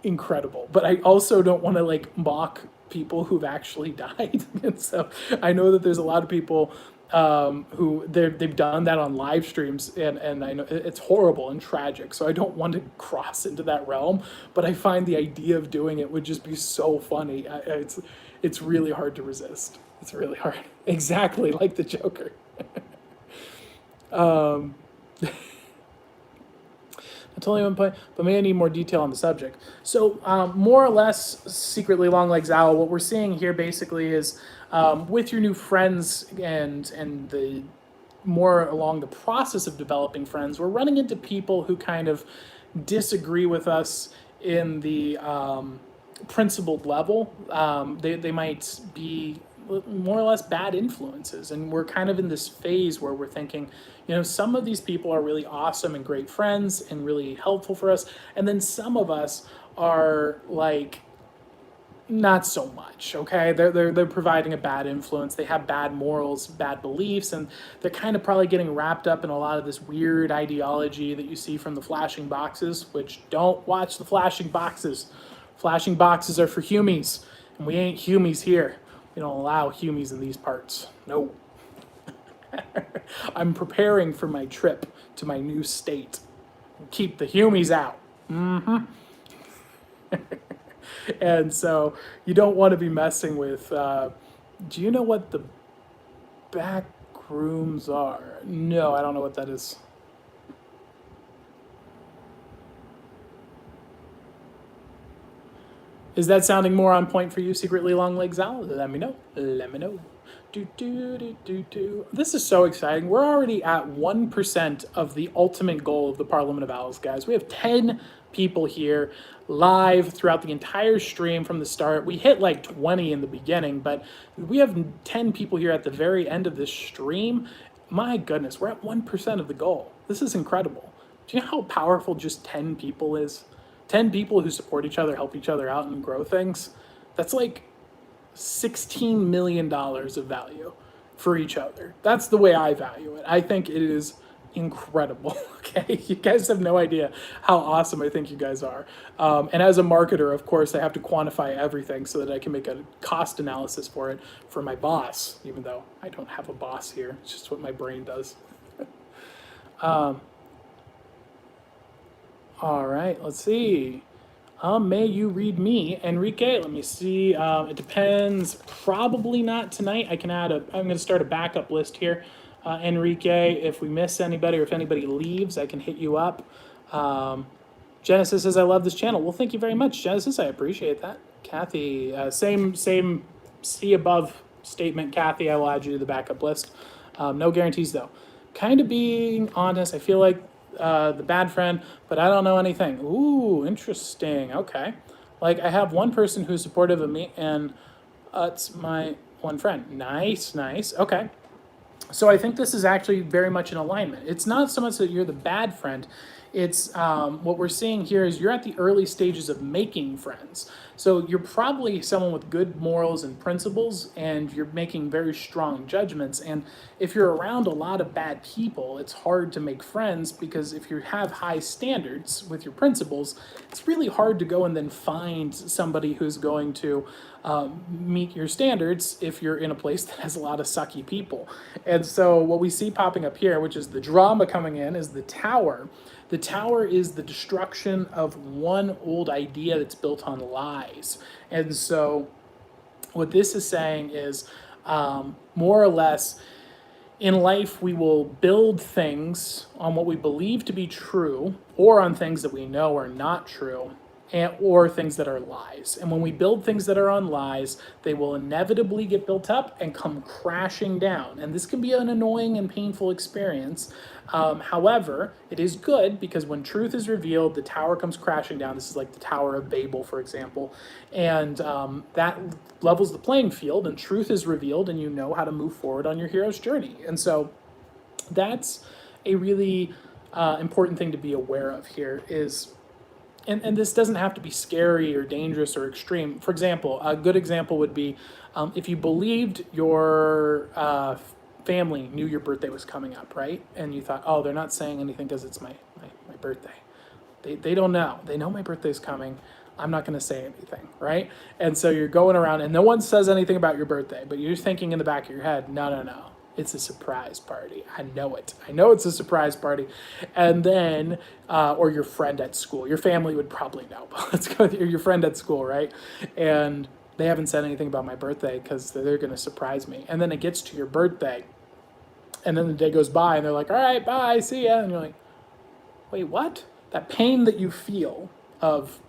S1: incredible. But I also don't want to like mock people who've actually died. And so I know that there's a lot of people who they've done that on live streams, and I know it's horrible and tragic. So I don't want to cross into that realm, but I find the idea of doing it would just be so funny. It's really hard to resist. It's really hard. Exactly like the Joker. That's only one point, but may I need more detail on the subject. So, more or less, secretly long legs owl. What we're seeing here basically is with your new friends and the more along the process of developing friends, we're running into people who kind of disagree with us in the principled level. They might be more or less bad influences, and we're kind of in this phase where we're thinking, some of these people are really awesome and great friends and really helpful for us, and then some of us are like not so much. Okay, they're providing a bad influence. They have bad morals, bad beliefs, and they're kind of probably getting wrapped up in a lot of this weird ideology that you see from the flashing boxes. Which, don't watch the flashing boxes. Flashing boxes are for humies, and we ain't humies here. We don't allow humies in these parts. No. I'm preparing for my trip to my new state. Keep the humies out. And so you don't want to be messing with, do you know what the back rooms are? No, I don't know what that is. Is that sounding more on point for you, secretly long legs owl? Let me know. Let me know. This is so exciting. We're already at 1% of the ultimate goal of the Parliament of Owls, guys. We have 10 people here live throughout the entire stream from the start. We hit like 20 in the beginning, but we have 10 people here at the very end of this stream. My goodness, we're at 1% of the goal. This is incredible. Do you know how powerful just 10 people is? 10 people who support each other, help each other out, and grow things. That's like $16 million of value for each other. That's the way I value it. I think it is incredible. Okay, you guys have no idea how awesome I think you guys are. And as a marketer, of course, I have to quantify everything so that I can make a cost analysis for it for my boss, even though I don't have a boss here. It's just what my brain does. All right, let's see. May you read me, Enrique? Let me see. It depends. Probably not tonight. I'm going to start a backup list here. Enrique, if we miss anybody or if anybody leaves, I can hit you up. Genesis says, I love this channel. Well, thank you very much, Genesis. I appreciate that. Kathy, same see above statement, Kathy. I will add you to the backup list. No guarantees, though. Kind of being honest, I feel like the bad friend, but I don't know anything. Ooh, interesting. Okay. Like, I have one person who's supportive of me, and it's my one friend. Nice. Okay. So I think this is actually very much in alignment. It's not so much that you're the bad friend. It's what we're seeing here is you're at the early stages of making friends. So you're probably someone with good morals and principles, and you're making very strong judgments. And if you're around a lot of bad people, it's hard to make friends, because if you have high standards with your principles, it's really hard to go and then find somebody who's going to meet your standards if you're in a place that has a lot of sucky people. And so what we see popping up here, which is the drama coming in, is the Tower. The Tower is the destruction of one old idea that's built on lies. And so what this is saying is more or less, in life, we will build things on what we believe to be true or on things that we know are not true. or things that are lies. And when we build things that are on lies, they will inevitably get built up and come crashing down. And this can be an annoying and painful experience. However, it is good because when truth is revealed, the tower comes crashing down. This is like the Tower of Babel, for example. And that levels the playing field, and truth is revealed, and you know how to move forward on your hero's journey. And so that's a really important thing to be aware of here is, and this doesn't have to be scary or dangerous or extreme. For example, a good example would be if you believed your family knew your birthday was coming up, right? And you thought, oh, they're not saying anything because it's my birthday. They don't know. They know my birthday's coming. I'm not going to say anything, right? And so you're going around and no one says anything about your birthday, but you're thinking in the back of your head, no. It's a surprise party. I know it. I know it's a surprise party. And then, or your friend at school. Your family would probably know, but let's go with your friend at school, right? And they haven't said anything about my birthday because they're going to surprise me. And then it gets to your birthday. And then the day goes by and they're like, all right, bye, see ya. And you're like, wait, what? That pain that you feel of,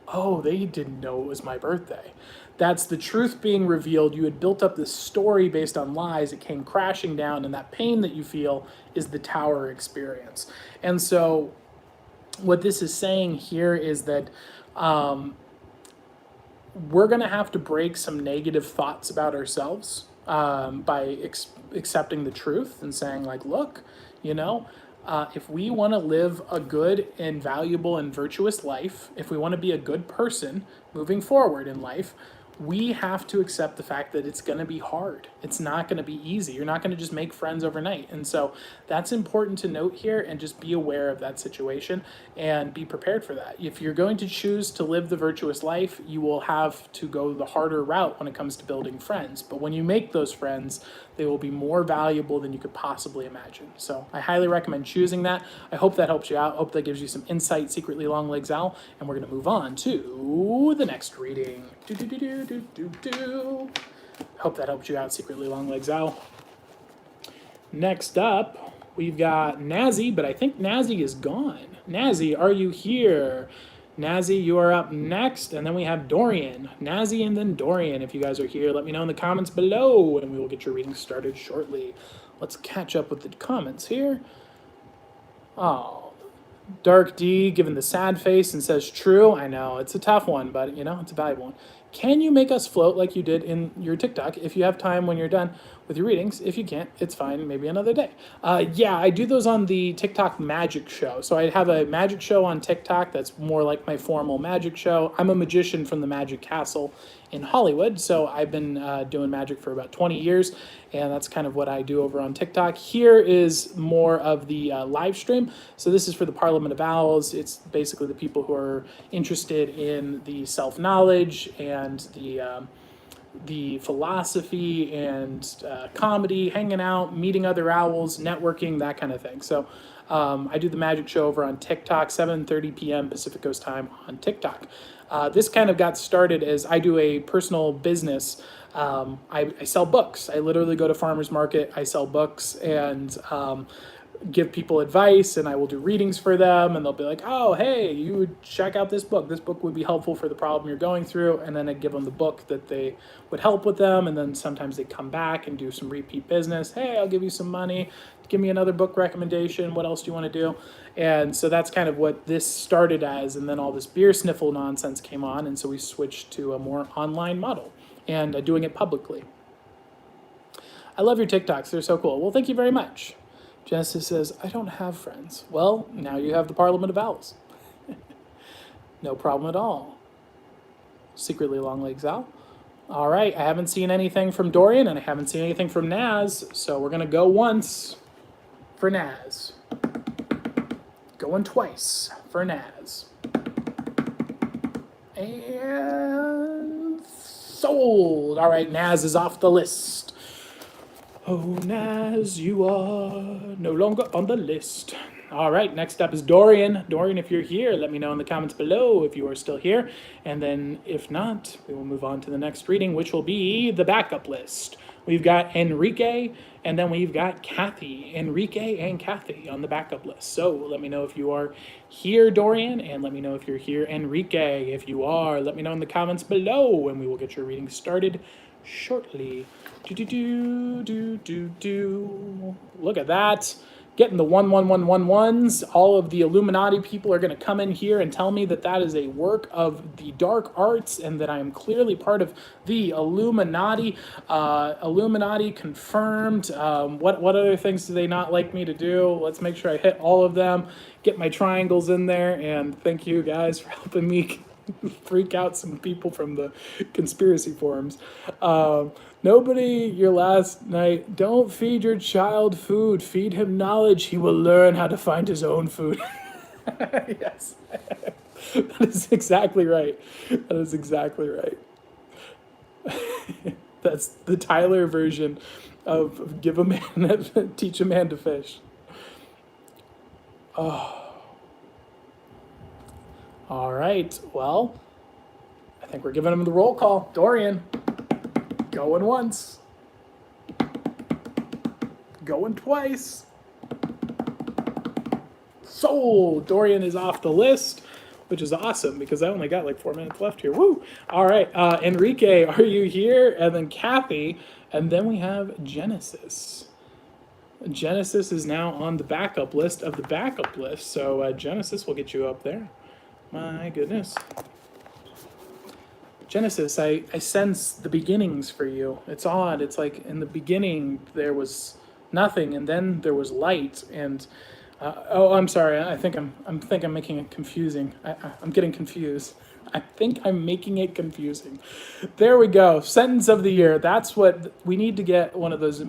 S1: oh, they didn't know it was my birthday. That's the truth being revealed. You had built up this story based on lies. It came crashing down, and that pain that you feel is the tower experience. And so what this is saying here is that we're going to have to break some negative thoughts about ourselves by accepting the truth and saying, like, look, if we want to live a good and valuable and virtuous life, if we want to be a good person moving forward in life, we have to accept the fact that it's going to be hard. It's not going to be easy. You're not going to just make friends overnight. And so that's important to note here, and just be aware of that situation and be prepared for that. If you're going to choose to live the virtuous life, you will have to go the harder route when it comes to building friends. But when you make those friends, they will be more valuable than you could possibly imagine. So I highly recommend choosing that. I hope that helps you out. I hope that gives you some insight, Secretly Long Legs Owl. And we're going to move on to the next reading. Hope that helped you out, Secretly Long Legs Owl. Next up, we've got Nazi, but I think Nazi is gone. Nazi, are you here? Nazi, you are up next, and then we have Dorian. Nazi and then Dorian. If you guys are here, let me know in the comments below, and we will get your reading started shortly. Let's catch up with the comments here. Oh, Dark D giving the sad face and says, true. I know, it's a tough one, but, it's a valuable one. Can you make us float like you did in your TikTok if you have time when you're done with your readings? If you can't, it's fine. Maybe another day. Yeah, I do those on the TikTok magic show. So I have a magic show on TikTok that's more like my formal magic show. I'm a magician from the Magic Castle in Hollywood. So I've been doing magic for about 20 years. And that's kind of what I do over on TikTok. Here is more of the live stream. So this is for the Parliament of Owls. It's basically the people who are interested in the self-knowledge and the philosophy and comedy, hanging out, meeting other owls, networking, that kind of thing. So I do the magic show over on TikTok, 7:30 p.m. Pacific Coast time on TikTok. This kind of got started as I do a personal business. I sell books. I literally go to farmers market, I sell books, and give people advice, and I will do readings for them, and they'll be like, oh, hey, you would check out this book. This book would be helpful for the problem you're going through. And then I give them the book that they would help with them. And then sometimes they come back and do some repeat business. Hey, I'll give you some money. Give me another book recommendation. What else do you want to do? And so that's kind of what this started as. And then all this beer sniffle nonsense came on. And so we switched to a more online model and doing it publicly. I love your TikToks. They're so cool. Well, thank you very much. Jester says, I don't have friends. Well, now you have the Parliament of Owls. No problem at all. Secretly Long Legs Owl. All right, I haven't seen anything from Dorian, and I haven't seen anything from Naz, so we're going to go once for Naz. Going twice for Naz. And sold. All right, Naz is off the list. Oh, Naz, you are no longer on the list. All right, next up is Dorian. Dorian, if you're here, let me know in the comments below if you are still here. And then if not, we will move on to the next reading, which will be the backup list. We've got Enrique, and then we've got Kathy. Enrique and Kathy on the backup list. So let me know if you are here, Dorian, and let me know if you're here, Enrique. If you are, let me know in the comments below, and we will get your reading started shortly. Look at that. Getting the 11111s. All of the Illuminati people are going to come in here and tell me that that is a work of the dark arts and that I am clearly part of the Illuminati. Illuminati confirmed. What other things do they not like me to do? Let's make sure I hit all of them. Get my triangles in there. And thank you guys for helping me freak out some people from the conspiracy forums. Nobody, your last night, don't feed your child food. Feed him knowledge. He will learn how to find his own food. Yes. That is exactly right. That is exactly right. That's the Tyler version of give a man, teach a man to fish. Oh. All right, well, I think we're giving him the roll call. Dorian, going once. Going twice. Sold. Dorian is off the list, which is awesome because I only got like 4 minutes left here. Woo! All right, Enrique, are you here? And then Kathy, and then we have Genesis. Genesis is now on the backup list of the backup list, so Genesis will get you up there. My goodness. Genesis, I sense the beginnings for you. It's odd. It's like in the beginning there was nothing, and then there was light. And oh, I'm sorry. I think I'm making it confusing. I'm getting confused. I think I'm making it confusing. There we go. Sentence of the year. That's what we need to get. One of those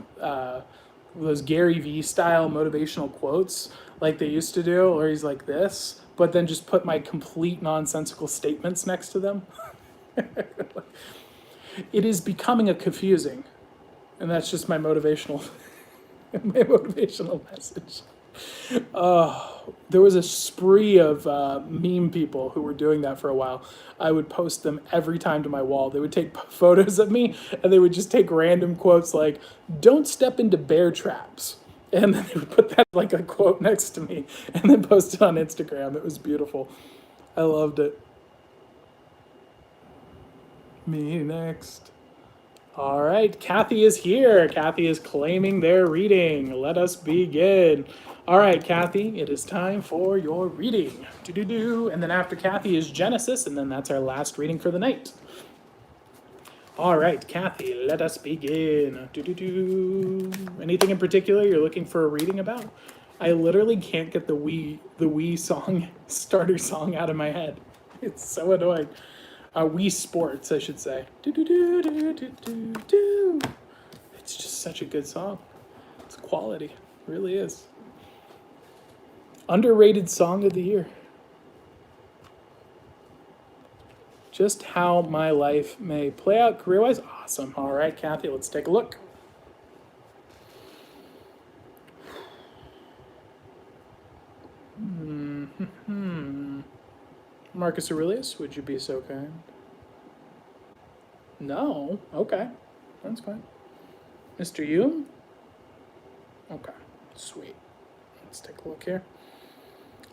S1: Gary Vee style motivational quotes, like they used to do, where he's like this, but then just put my complete nonsensical statements next to them. It is becoming a confusing, and that's just my motivational message. There was a spree of meme people who were doing that for a while. I would post them every time to my wall. They would take photos of me, and they would just take random quotes like, "Don't step into bear traps." And then they would put that like a quote next to me and then post it on Instagram. It was beautiful. I loved it. Me next. All right, Kathy is here. Kathy is claiming their reading. Let us begin. All right, Kathy, it is time for your reading. And then after Kathy is Genesis, and then that's our last reading for the night. All right, Kathy, let us begin. Anything in particular you're looking for a reading about? I literally can't get the Wii song, starter song out of my head. It's so annoying. Wii Sports, I should say. It's just such a good song. It's quality. It really is. Underrated song of the year. Just how my life may play out career-wise. Awesome. All right, Kathy, let's take a look. Marcus Aurelius, would you be so kind? No? Okay. That's fine. Mr. Yoon? Okay. Sweet. Let's take a look here.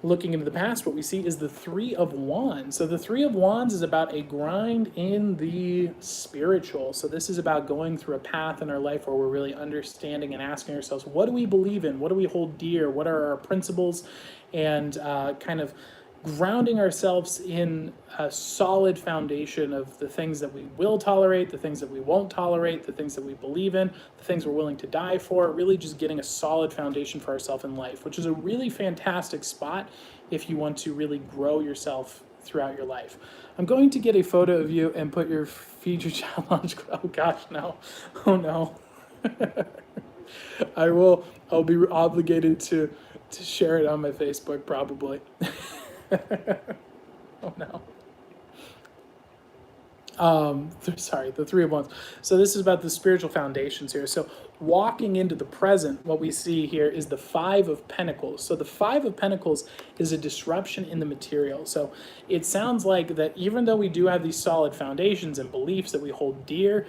S1: Looking into the past, what we see is the Three of Wands. So the Three of Wands is about a grind in the spiritual. So this is about going through a path in our life where we're really understanding and asking ourselves, what do we believe in? What do we hold dear? What are our principles? And kind of grounding ourselves in a solid foundation of the things that we will tolerate, the things that we won't tolerate, the things that we believe in, the things we're willing to die for, really just getting a solid foundation for ourselves in life, which is a really fantastic spot if you want to really grow yourself throughout your life. I'm going to get a photo of you and put your feed your child on. Oh gosh, no. Oh no. I'll be obligated to share it on my Facebook probably. Oh no. Sorry, the Three of Wands. So this is about the spiritual foundations here. So walking into the present, what we see here is the Five of Pentacles. So the Five of Pentacles is a disruption in the material. So it sounds like that even though we do have these solid foundations and beliefs that we hold dear,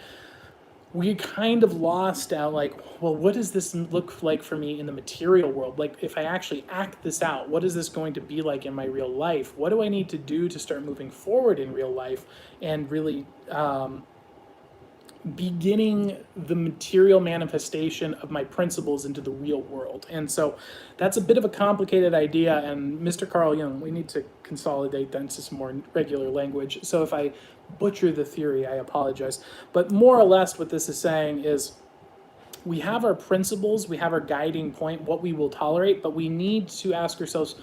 S1: we kind of lost out, like, well, what does this look like for me in the material world? Like, if I actually act this out, what is this going to be like in my real life? What do I need to do to start moving forward in real life and really beginning the material manifestation of my principles into the real world? And so that's a bit of a complicated idea. And Mr. Carl Jung, we need to consolidate that into some more regular language. So if I butcher the theory, I apologize. But more or less what this is saying is we have our principles, we have our guiding point, what we will tolerate, but we need to ask ourselves,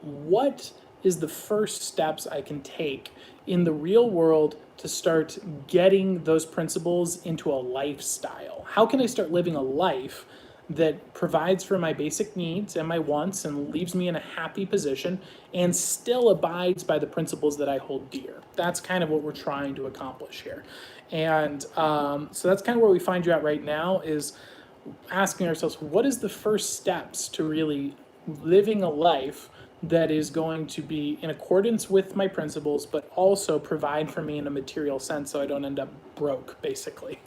S1: what is the first steps I can take in the real world to start getting those principles into a lifestyle? How can I start living a life that provides for my basic needs and my wants and leaves me in a happy position and still abides by the principles that I hold dear? That's kind of what we're trying to accomplish here. And so that's kind of where we find you at right now, is asking ourselves, what is the first steps to really living a life that is going to be in accordance with my principles, but also provide for me in a material sense so I don't end up broke, basically.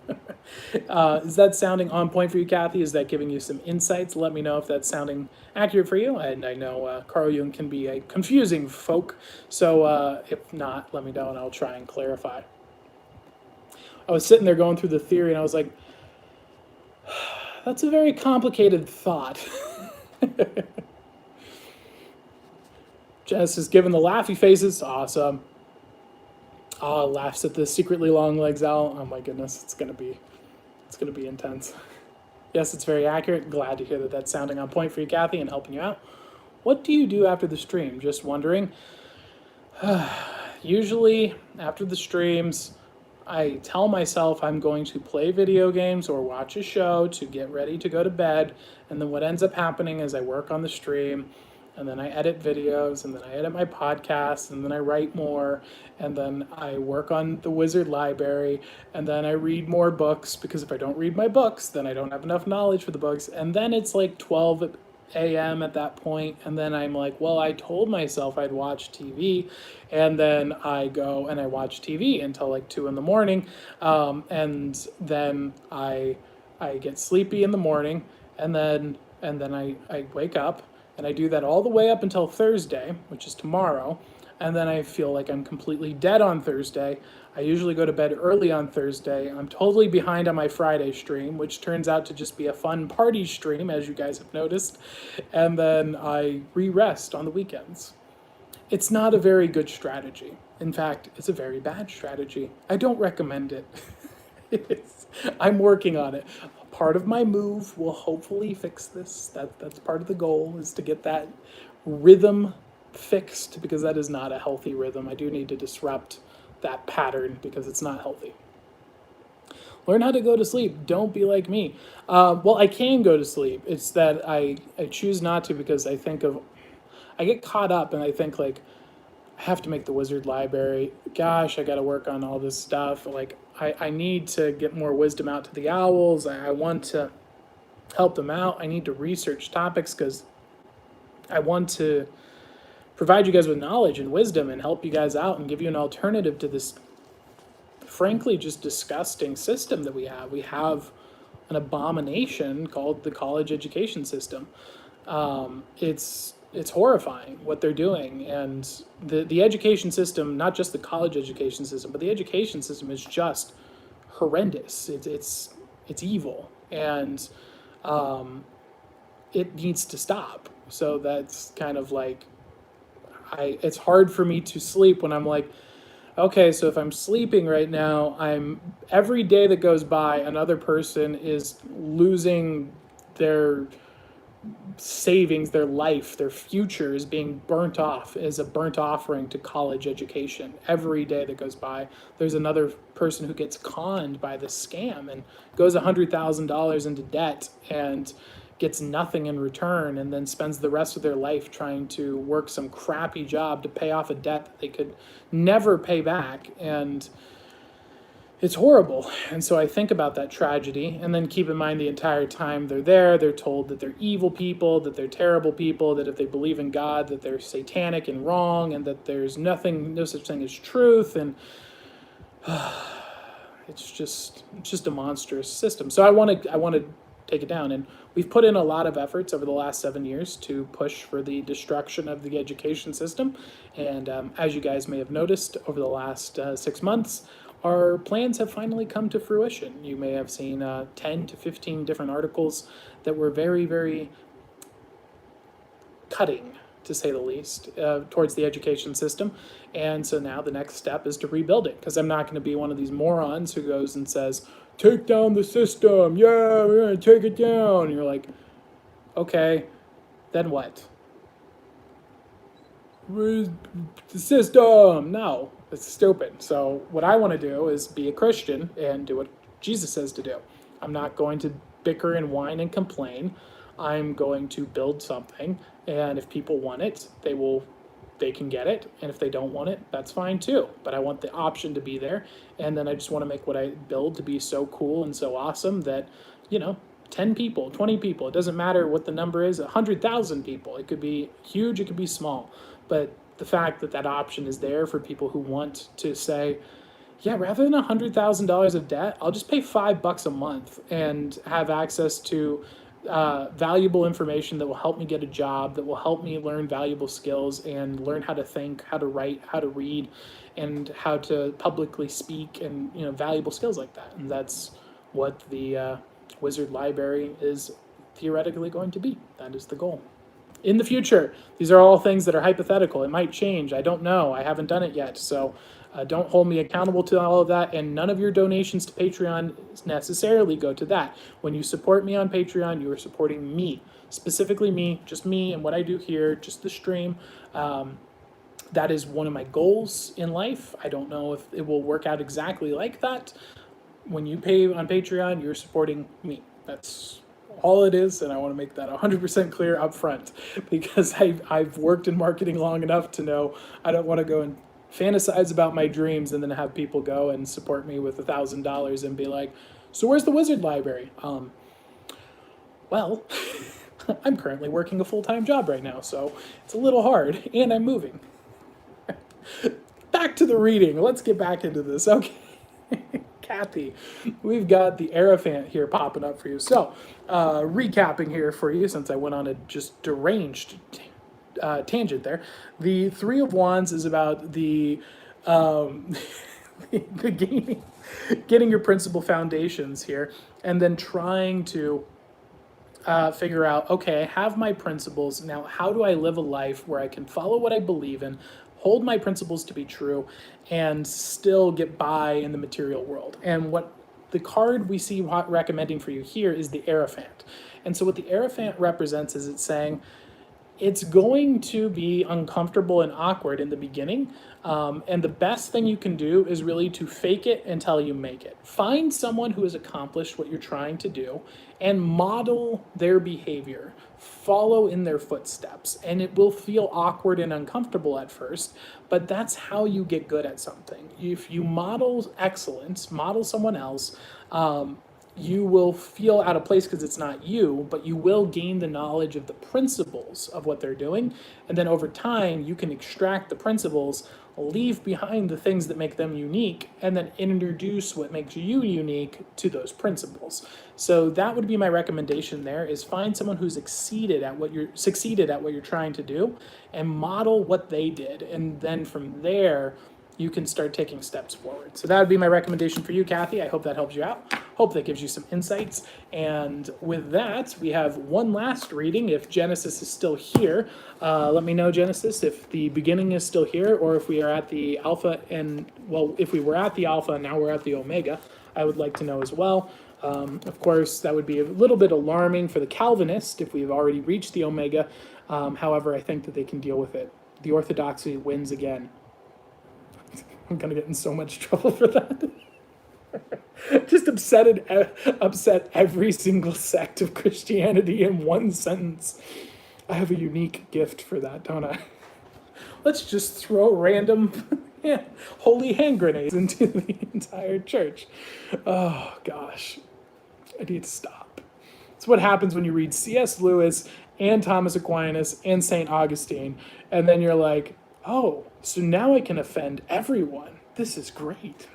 S1: Is that sounding on point for you, Kathy? Is that giving you some insights? Let me know if that's sounding accurate for you. And I know Carl Jung can be a confusing folk, so if not, let me know and I'll try and clarify. I was sitting there going through the theory and I was like, that's a very complicated thought. Jess is giving the laughy faces. Awesome. Laughs at the secretly long legs owl. Oh my goodness, it's gonna be intense. Yes, it's very accurate. Glad to hear that that's sounding on point for you, Kathy, and helping you out. What do you do after the stream? Just wondering. Usually after the streams, I tell myself I'm going to play video games or watch a show to get ready to go to bed. And then what ends up happening is I work on the stream, and then I edit videos, and then I edit my podcast, and then I write more, and then I work on the Wizard Library, and then I read more books, because if I don't read my books, then I don't have enough knowledge for the books. And then it's like 12 a.m. at that point, and then I'm like, well, I told myself I'd watch TV, and then I go and I watch TV until like 2 in the morning, and then I get sleepy in the morning, and then I wake up, and I do that all the way up until Thursday, which is tomorrow, and then I feel like I'm completely dead on Thursday. I usually go to bed early on Thursday. I'm totally behind on my Friday stream, which turns out to just be a fun party stream, as you guys have noticed. And then I re-rest on the weekends. It's not a very good strategy. In fact, it's a very bad strategy. I don't recommend it. I'm working on it. Part of my move will hopefully fix this. That's part of the goal, is to get that rhythm fixed, because that is not a healthy rhythm. I do need to disrupt that pattern because it's not healthy. Learn how to go to sleep. Don't be like me. Well, I can go to sleep. It's that I choose not to, because I get caught up and I think like, I have to make the Wizard Library. Gosh, I got to work on all this stuff. Like, I need to get more wisdom out to the owls. I want to help them out. I need to research topics because I want to provide you guys with knowledge and wisdom and help you guys out and give you an alternative to this, frankly, just disgusting system that we have. We have an abomination called the college education system. It's horrifying what they're doing, and the education system, not just the college education system, but the education system is just horrendous. It's evil, and it needs to stop. So that's kind of like, it's hard for me to sleep when I'm like, okay, so if I'm sleeping right now, every day that goes by, another person is losing their savings, their life, their future is being burnt off as a burnt offering to college education. Every day that goes by, there's another person who gets conned by this scam and goes $100,000 into debt and gets nothing in return, and then spends the rest of their life trying to work some crappy job to pay off a debt that they could never pay back. And it's horrible. And so I think about that tragedy, and then keep in mind the entire time they're there, they're told that they're evil people, that they're terrible people, that if they believe in God, that they're satanic and wrong, and that there's no such thing as truth. And it's just a monstrous system. So I want to take it down, and we've put in a lot of efforts over the last 7 years to push for the destruction of the education system. And as you guys may have noticed over the last 6 months, our plans have finally come to fruition. You may have seen 10 to 15 different articles that were very, very cutting, to say the least, towards the education system. And so now the next step is to rebuild it, because I'm not going to be one of these morons who goes and says, take down the system. Yeah, we're going to take it down. And you're like, okay, then what? The system. No, it's stupid. So what I want to do is be a Christian and do what Jesus says to do. I'm not going to bicker and whine and complain. I'm going to build something, and if people want it, they can get it, and if they don't want it, that's fine too. But I want the option to be there, and then I just want to make what I build to be so cool and so awesome that, 10 people, 20 people, it doesn't matter what the number is, 100,000 people. It could be huge, it could be small. But the fact that that option is there for people who want to say, yeah, rather than $100,000 of debt, I'll just pay $5 a month and have access to valuable information that will help me get a job, that will help me learn valuable skills and learn how to think, how to write, how to read, and how to publicly speak, and valuable skills like that. And that's what the Wizard Library is theoretically going to be. That is the goal. In the future, these are all things that are hypothetical. It might change. I don't know. I haven't done it yet. So don't hold me accountable to all of that. And none of your donations to Patreon necessarily go to that. When you support me on Patreon, you are supporting me. Specifically me, just me and what I do here, just the stream. That is one of my goals in life. I don't know if it will work out exactly like that. When you pay on Patreon, you're supporting me. That's all it is, and I want to make that 100% clear up front, because I've worked in marketing long enough to know I don't want to go and fantasize about my dreams and then have people go and support me with $1,000 and be like, so where's the Wizard Library? Well, I'm currently working a full-time job right now, so it's a little hard, and I'm moving. Back to the reading. Let's get back into this. Okay. Kathy, we've got the Hierophant here popping up for you. So, recapping here for you, since I went on a just deranged tangent there. The Three of Wands is about the getting your principal foundations here, and then trying to figure out, okay, I have my principles. Now, how do I live a life where I can follow what I believe in, hold my principles to be true, and still get by in the material world? And what the card we see recommending for you here is the Hierophant. And so what the Hierophant represents is it's saying it's going to be uncomfortable and awkward in the beginning. And the best thing you can do is really to fake it until you make it. Find someone who has accomplished what you're trying to do and model their behavior. Follow in their footsteps. And it will feel awkward and uncomfortable at first, but that's how you get good at something. If you model excellence, model someone else, you will feel out of place because it's not you, but you will gain the knowledge of the principles of what they're doing. And then over time, you can extract the principles, leave behind the things that make them unique, and then introduce what makes you unique to those principles. So that would be my recommendation there, is find someone who's succeeded at what you're trying to do and model what they did. And then from there, you can start taking steps forward. So that would be my recommendation for you, Kathy. I hope that helps you out. Hope that gives you some insights. And with that, we have one last reading. If Genesis is still here, let me know, Genesis, if the beginning is still here, or if we are at the alpha, and well, if we were at the alpha and now we're at the omega, I would like to know as well. Of course, that would be a little bit alarming for the Calvinist if we've already reached the omega. However, I think that they can deal with it. The orthodoxy wins again. I'm going to get in so much trouble for that. Just upset every single sect of Christianity in one sentence. I have a unique gift for that, don't I? Let's just throw random holy hand grenades into the entire church. Oh, gosh. I need to stop. It's what happens when you read C.S. Lewis and Thomas Aquinas and St. Augustine, and then you're like, oh, so now I can offend everyone. This is great.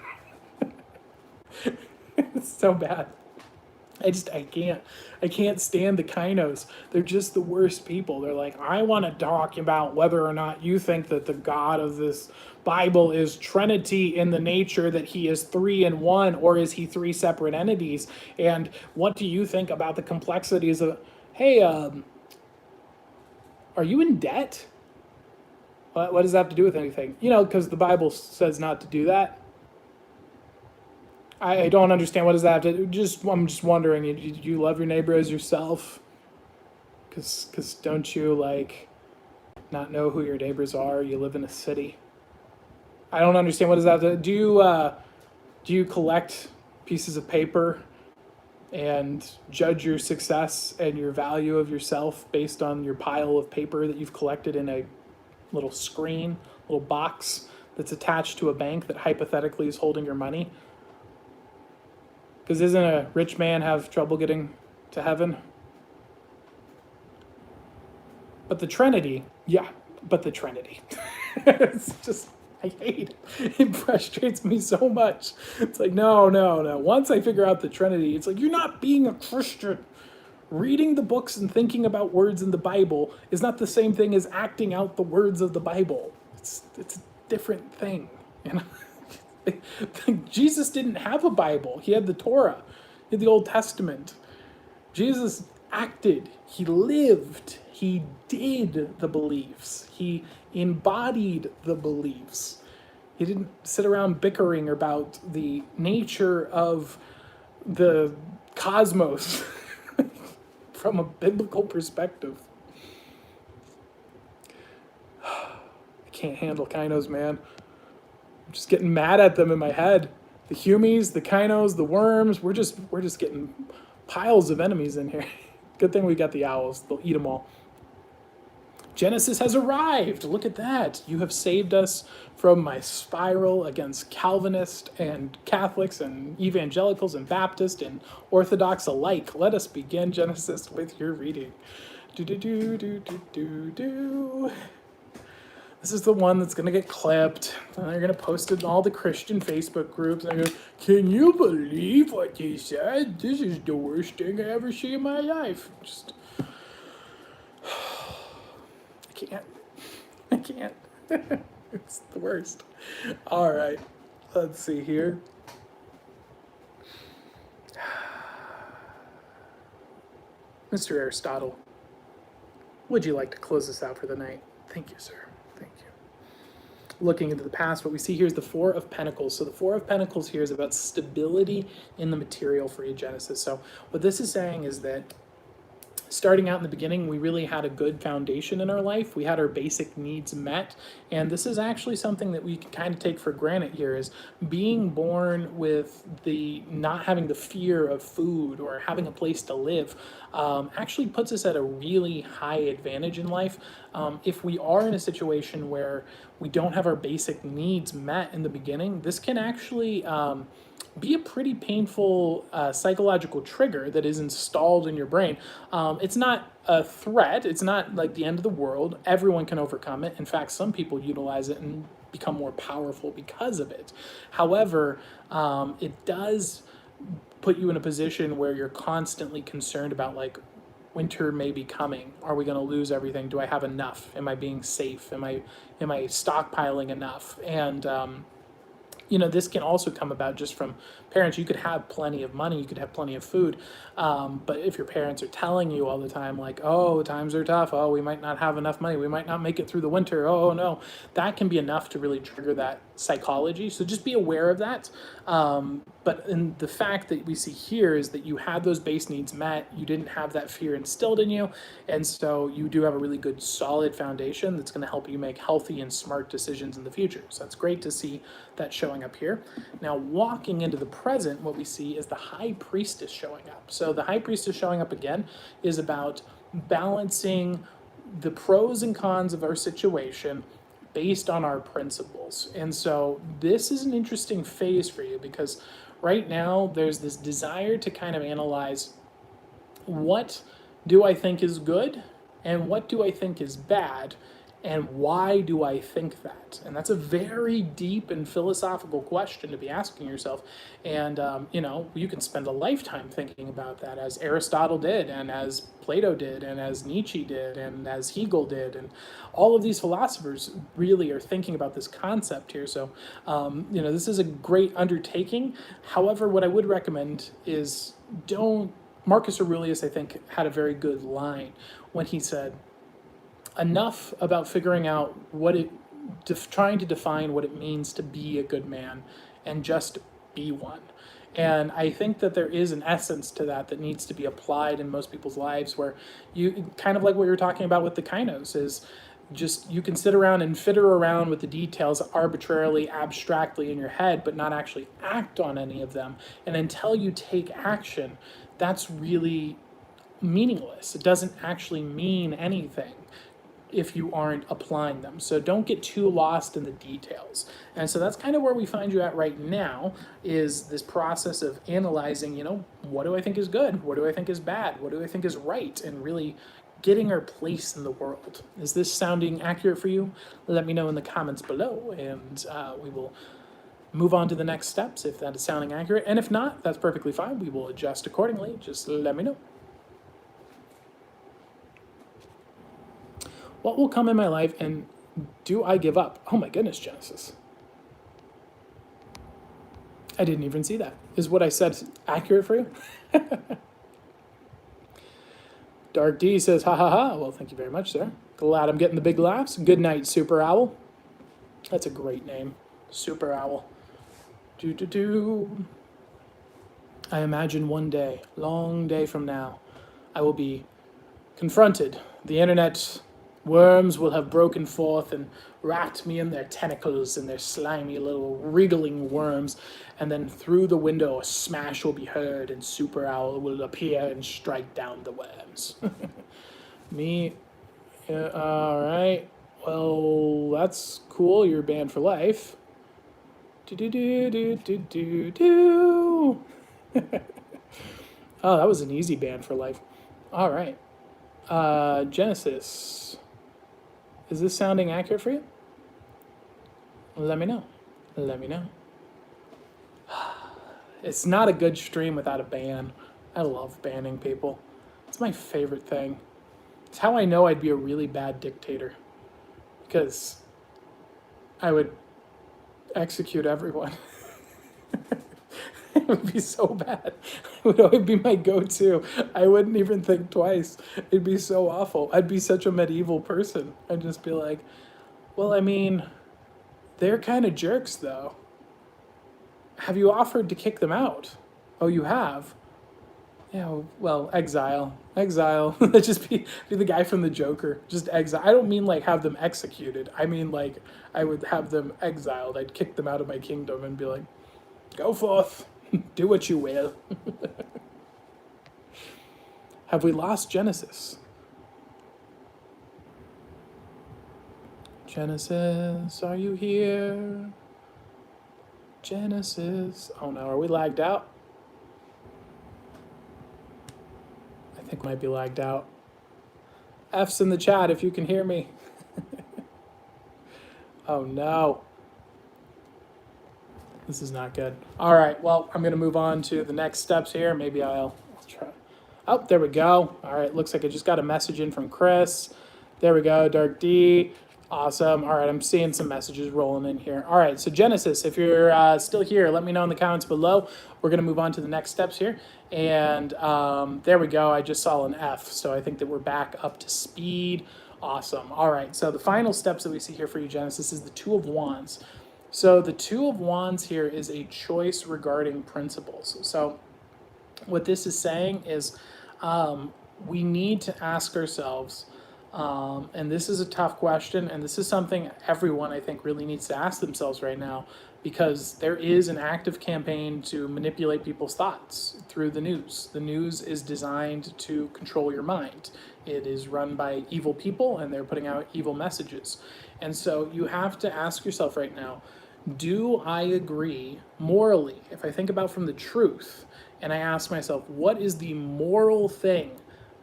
S1: It's so bad. I can't stand the Kainos. They're just the worst people. They're like, I want to talk about whether or not you think that the God of this Bible is Trinity in the nature that he is three in one, or is he three separate entities? And what do you think about the complexities of, hey, are you in debt? What does that have to do with anything? You know, because the Bible says not to do that. I don't understand. What does that have to just? I'm just wondering. Do you love your neighbor as yourself? Because don't you like not know who your neighbors are? You live in a city. I don't understand. What does that have to do? You collect pieces of paper and judge your success and your value of yourself based on your pile of paper that you've collected in a little screen, little box that's attached to a bank that hypothetically is holding your money? Because doesn't a rich man have trouble getting to heaven? But the Trinity, yeah, but the Trinity. It's just, I hate it. It frustrates me so much. It's like, no. Once I figure out the Trinity, it's like, you're not being a Christian. Reading the books and thinking about words in the Bible is not the same thing as acting out the words of the Bible. It's a different thing, you know? Jesus didn't have a Bible. He had the Torah. He had the Old Testament. Jesus acted. He lived. He did the beliefs. He embodied the beliefs. He didn't sit around bickering about the nature of the cosmos from a biblical perspective. I can't handle Kainos, man. I'm just getting mad at them in my head. The Humies, the Kainos, the worms, we're just getting piles of enemies in here. Good thing we got the owls. They'll eat them all. Genesis has arrived. Look at that. You have saved us from my spiral against Calvinists and Catholics and evangelicals and Baptists and Orthodox alike. Let us begin Genesis with your reading. Do. This is the one that's going to get clipped, and they're going to post it in all the Christian Facebook groups, and they're going, can you believe what they said? This is the worst thing I ever see in my life. Just, I can't. It's the worst. All right, let's see here. Mr. Aristotle, would you like to close this out for the night? Thank you, sir. Thank you. Looking into the past, what we see here is the Four of Pentacles. So the Four of Pentacles here is about stability in the material for Genesis. So what this is saying is that starting out in the beginning, we really had a good foundation in our life. We had our basic needs met. And this is actually something that we can kind of take for granted here, is being born with the not having the fear of food or having a place to live actually puts us at a really high advantage in life. If we are in a situation where we don't have our basic needs met in the beginning, this can actually be a pretty painful psychological trigger that is installed in your brain. It's not a threat. It's not like the end of the world. Everyone can overcome it. In fact, some people utilize it and become more powerful because of it. However, it does put you in a position where you're constantly concerned about, like, winter may be coming. Are we going to lose everything? Do I have enough? Am I being safe? Am I stockpiling enough? And this can also come about just from parents. You could have plenty of money, you could have plenty of food, but if your parents are telling you all the time, like, oh, times are tough, oh, we might not have enough money, we might not make it through the winter, oh no, that can be enough to really trigger that psychology. So just be aware of that. But in the fact that we see here is that you had those base needs met, you didn't have that fear instilled in you, and so you do have a really good solid foundation that's going to help you make healthy and smart decisions in the future. So that's great to see that showing up here. Now, walking into the present, what we see is the High Priestess showing up. So the High Priestess showing up again is about balancing the pros and cons of our situation based on our principles. And so this is an interesting phase for you, because right now there's this desire to kind of analyze, what do I think is good and what do I think is bad, And why do I think that? And that's a very deep and philosophical question to be asking yourself. And, you can spend a lifetime thinking about that, as Aristotle did, and as Plato did, and as Nietzsche did, and as Hegel did. And all of these philosophers really are thinking about this concept here. So, this is a great undertaking. However, what I would recommend is don't. Marcus Aurelius, I think, had a very good line when he said, enough about figuring out trying to define what it means to be a good man, and just be one. And I think that there is an essence to that needs to be applied in most people's lives, where you, kind of like what you're talking about with the kainos, is just you can sit around and fiddle around with the details arbitrarily, abstractly in your head, but not actually act on any of them. And until you take action, that's really meaningless. It doesn't actually mean anything if you aren't applying them. So don't get too lost in the details. And so that's kind of where we find you at right now, is this process of analyzing, what do I think is good? What do I think is bad? What do I think is right? And really getting our place in the world. Is this sounding accurate for you? Let me know in the comments below, and we will move on to the next steps if that is sounding accurate. And if not, that's perfectly fine. We will adjust accordingly. Just let me know. What will come in my life, and do I give up? Oh my goodness, Genesis. I didn't even see that. Is what I said accurate for you? Dark D says, ha ha ha. Well, thank you very much, sir. Glad I'm getting the big laughs. Good night, Super Owl. That's a great name. Super Owl. Do. I imagine one day, long day from now, I will be confronted. The internet worms will have broken forth and wrapped me in their tentacles and their slimy little wriggling worms, and then through the window a smash will be heard, and Super Owl will appear and strike down the worms. Me? Yeah, all right. Well, that's cool. You're banned for life. Do. Oh, that was an easy ban for life. All right. Genesis. Is this sounding accurate for you? Let me know. Let me know. It's not a good stream without a ban. I love banning people. It's my favorite thing. It's how I know I'd be a really bad dictator, because I would execute everyone. It would be so bad. It would always be my go-to. I wouldn't even think twice. It'd be so awful. I'd be such a medieval person. I'd just be like, well, I mean, they're kind of jerks, though. Have you offered to kick them out? Oh, you have? Yeah, well, exile. Exile. Just be the guy from the Joker. Just exile. I don't mean like have them executed. I mean like I would have them exiled. I'd kick them out of my kingdom and be like, go forth. Do what you will. Have we lost Genesis? Genesis, are you here? Genesis. Oh no, are we lagged out? I think we might be lagged out. F's in the chat if you can hear me. Oh no. This is not good. All right, well, I'm going to move on to the next steps here. Maybe I'll try. Oh, there we go. All right, looks like I just got a message in from Chris. There we go, Dark D. Awesome. All right, I'm seeing some messages rolling in here. All right, so Genesis, if you're still here, let me know in the comments below. We're going to move on to the next steps here. And there we go. I just saw an F, so I think that we're back up to speed. Awesome. All right, so the final steps that we see here for you, Genesis, is the Two of Wands. So the Two of Wands here is a choice regarding principles. So what this is saying is we need to ask ourselves, and this is a tough question, and this is something everyone, I think, really needs to ask themselves right now, because there is an active campaign to manipulate people's thoughts through the news. The news is designed to control your mind. It is run by evil people, and they're putting out evil messages. And so you have to ask yourself right now, do I agree morally? If I think about from the truth and I ask myself, what is the moral thing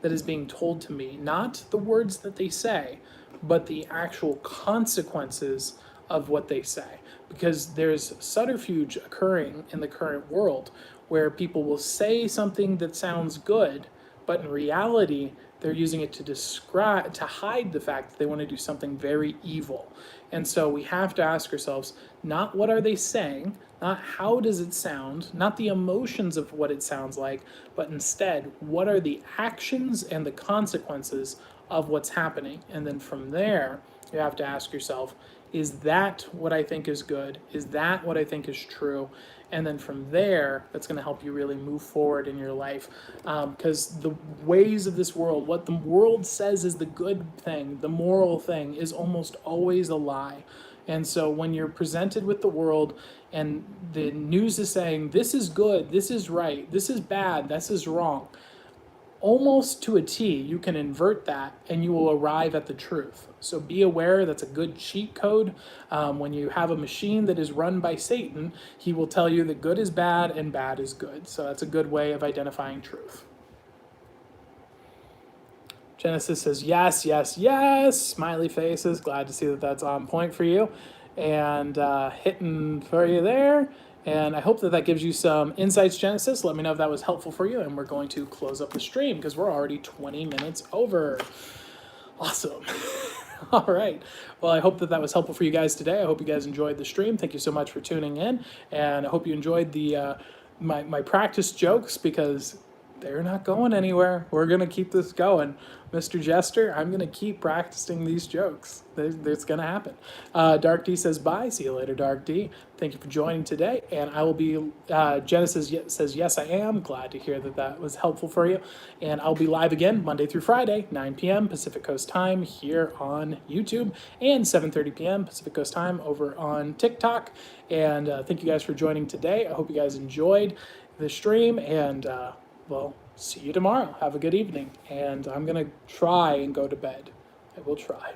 S1: that is being told to me, not the words that they say, but the actual consequences of what they say. Because there's subterfuge occurring in the current world where people will say something that sounds good, but in reality, they're using it to hide the fact that they want to do something very evil. And so we have to ask ourselves, not what are they saying, not how does it sound, not the emotions of what it sounds like, but instead, what are the actions and the consequences of what's happening? And then from there, you have to ask yourself, is that what I think is good? Is that what I think is true? And then from there, that's going to help you really move forward in your life. Because the ways of this world, what the world says is the good thing, the moral thing, is almost always a lie. And so when you're presented with the world and the news is saying, this is good, this is right, this is bad, this is wrong, almost to a T, you can invert that and you will arrive at the truth. So be aware that's a good cheat code. When you have a machine that is run by Satan, he will tell you that good is bad and bad is good. So that's a good way of identifying truth. Genesis says, yes, yes, yes. Smiley faces. Glad to see that that's on point for you. And hitting for you there. And I hope that that gives you some insights, Genesis. Let me know if that was helpful for you. And we're going to close up the stream because we're already 20 minutes over. Awesome. All right. Well, I hope that that was helpful for you guys today. I hope you guys enjoyed the stream. Thank you so much for tuning in. And I hope you enjoyed the my practice jokes because they're not going anywhere. We're going to keep this going. Mr. Jester, I'm going to keep practicing these jokes. It's going to happen. Dark D says bye. See you later, Dark D. Thank you for joining today. And I will be, Genesis says, yes, I am. Glad to hear that that was helpful for you. And I'll be live again Monday through Friday, 9 p.m. Pacific Coast time here on YouTube and 7:30 p.m. Pacific Coast time over on TikTok. And thank you guys for joining today. I hope you guys enjoyed the stream and, well, see you tomorrow. Have a good evening. And I'm going to try and go to bed. I will try.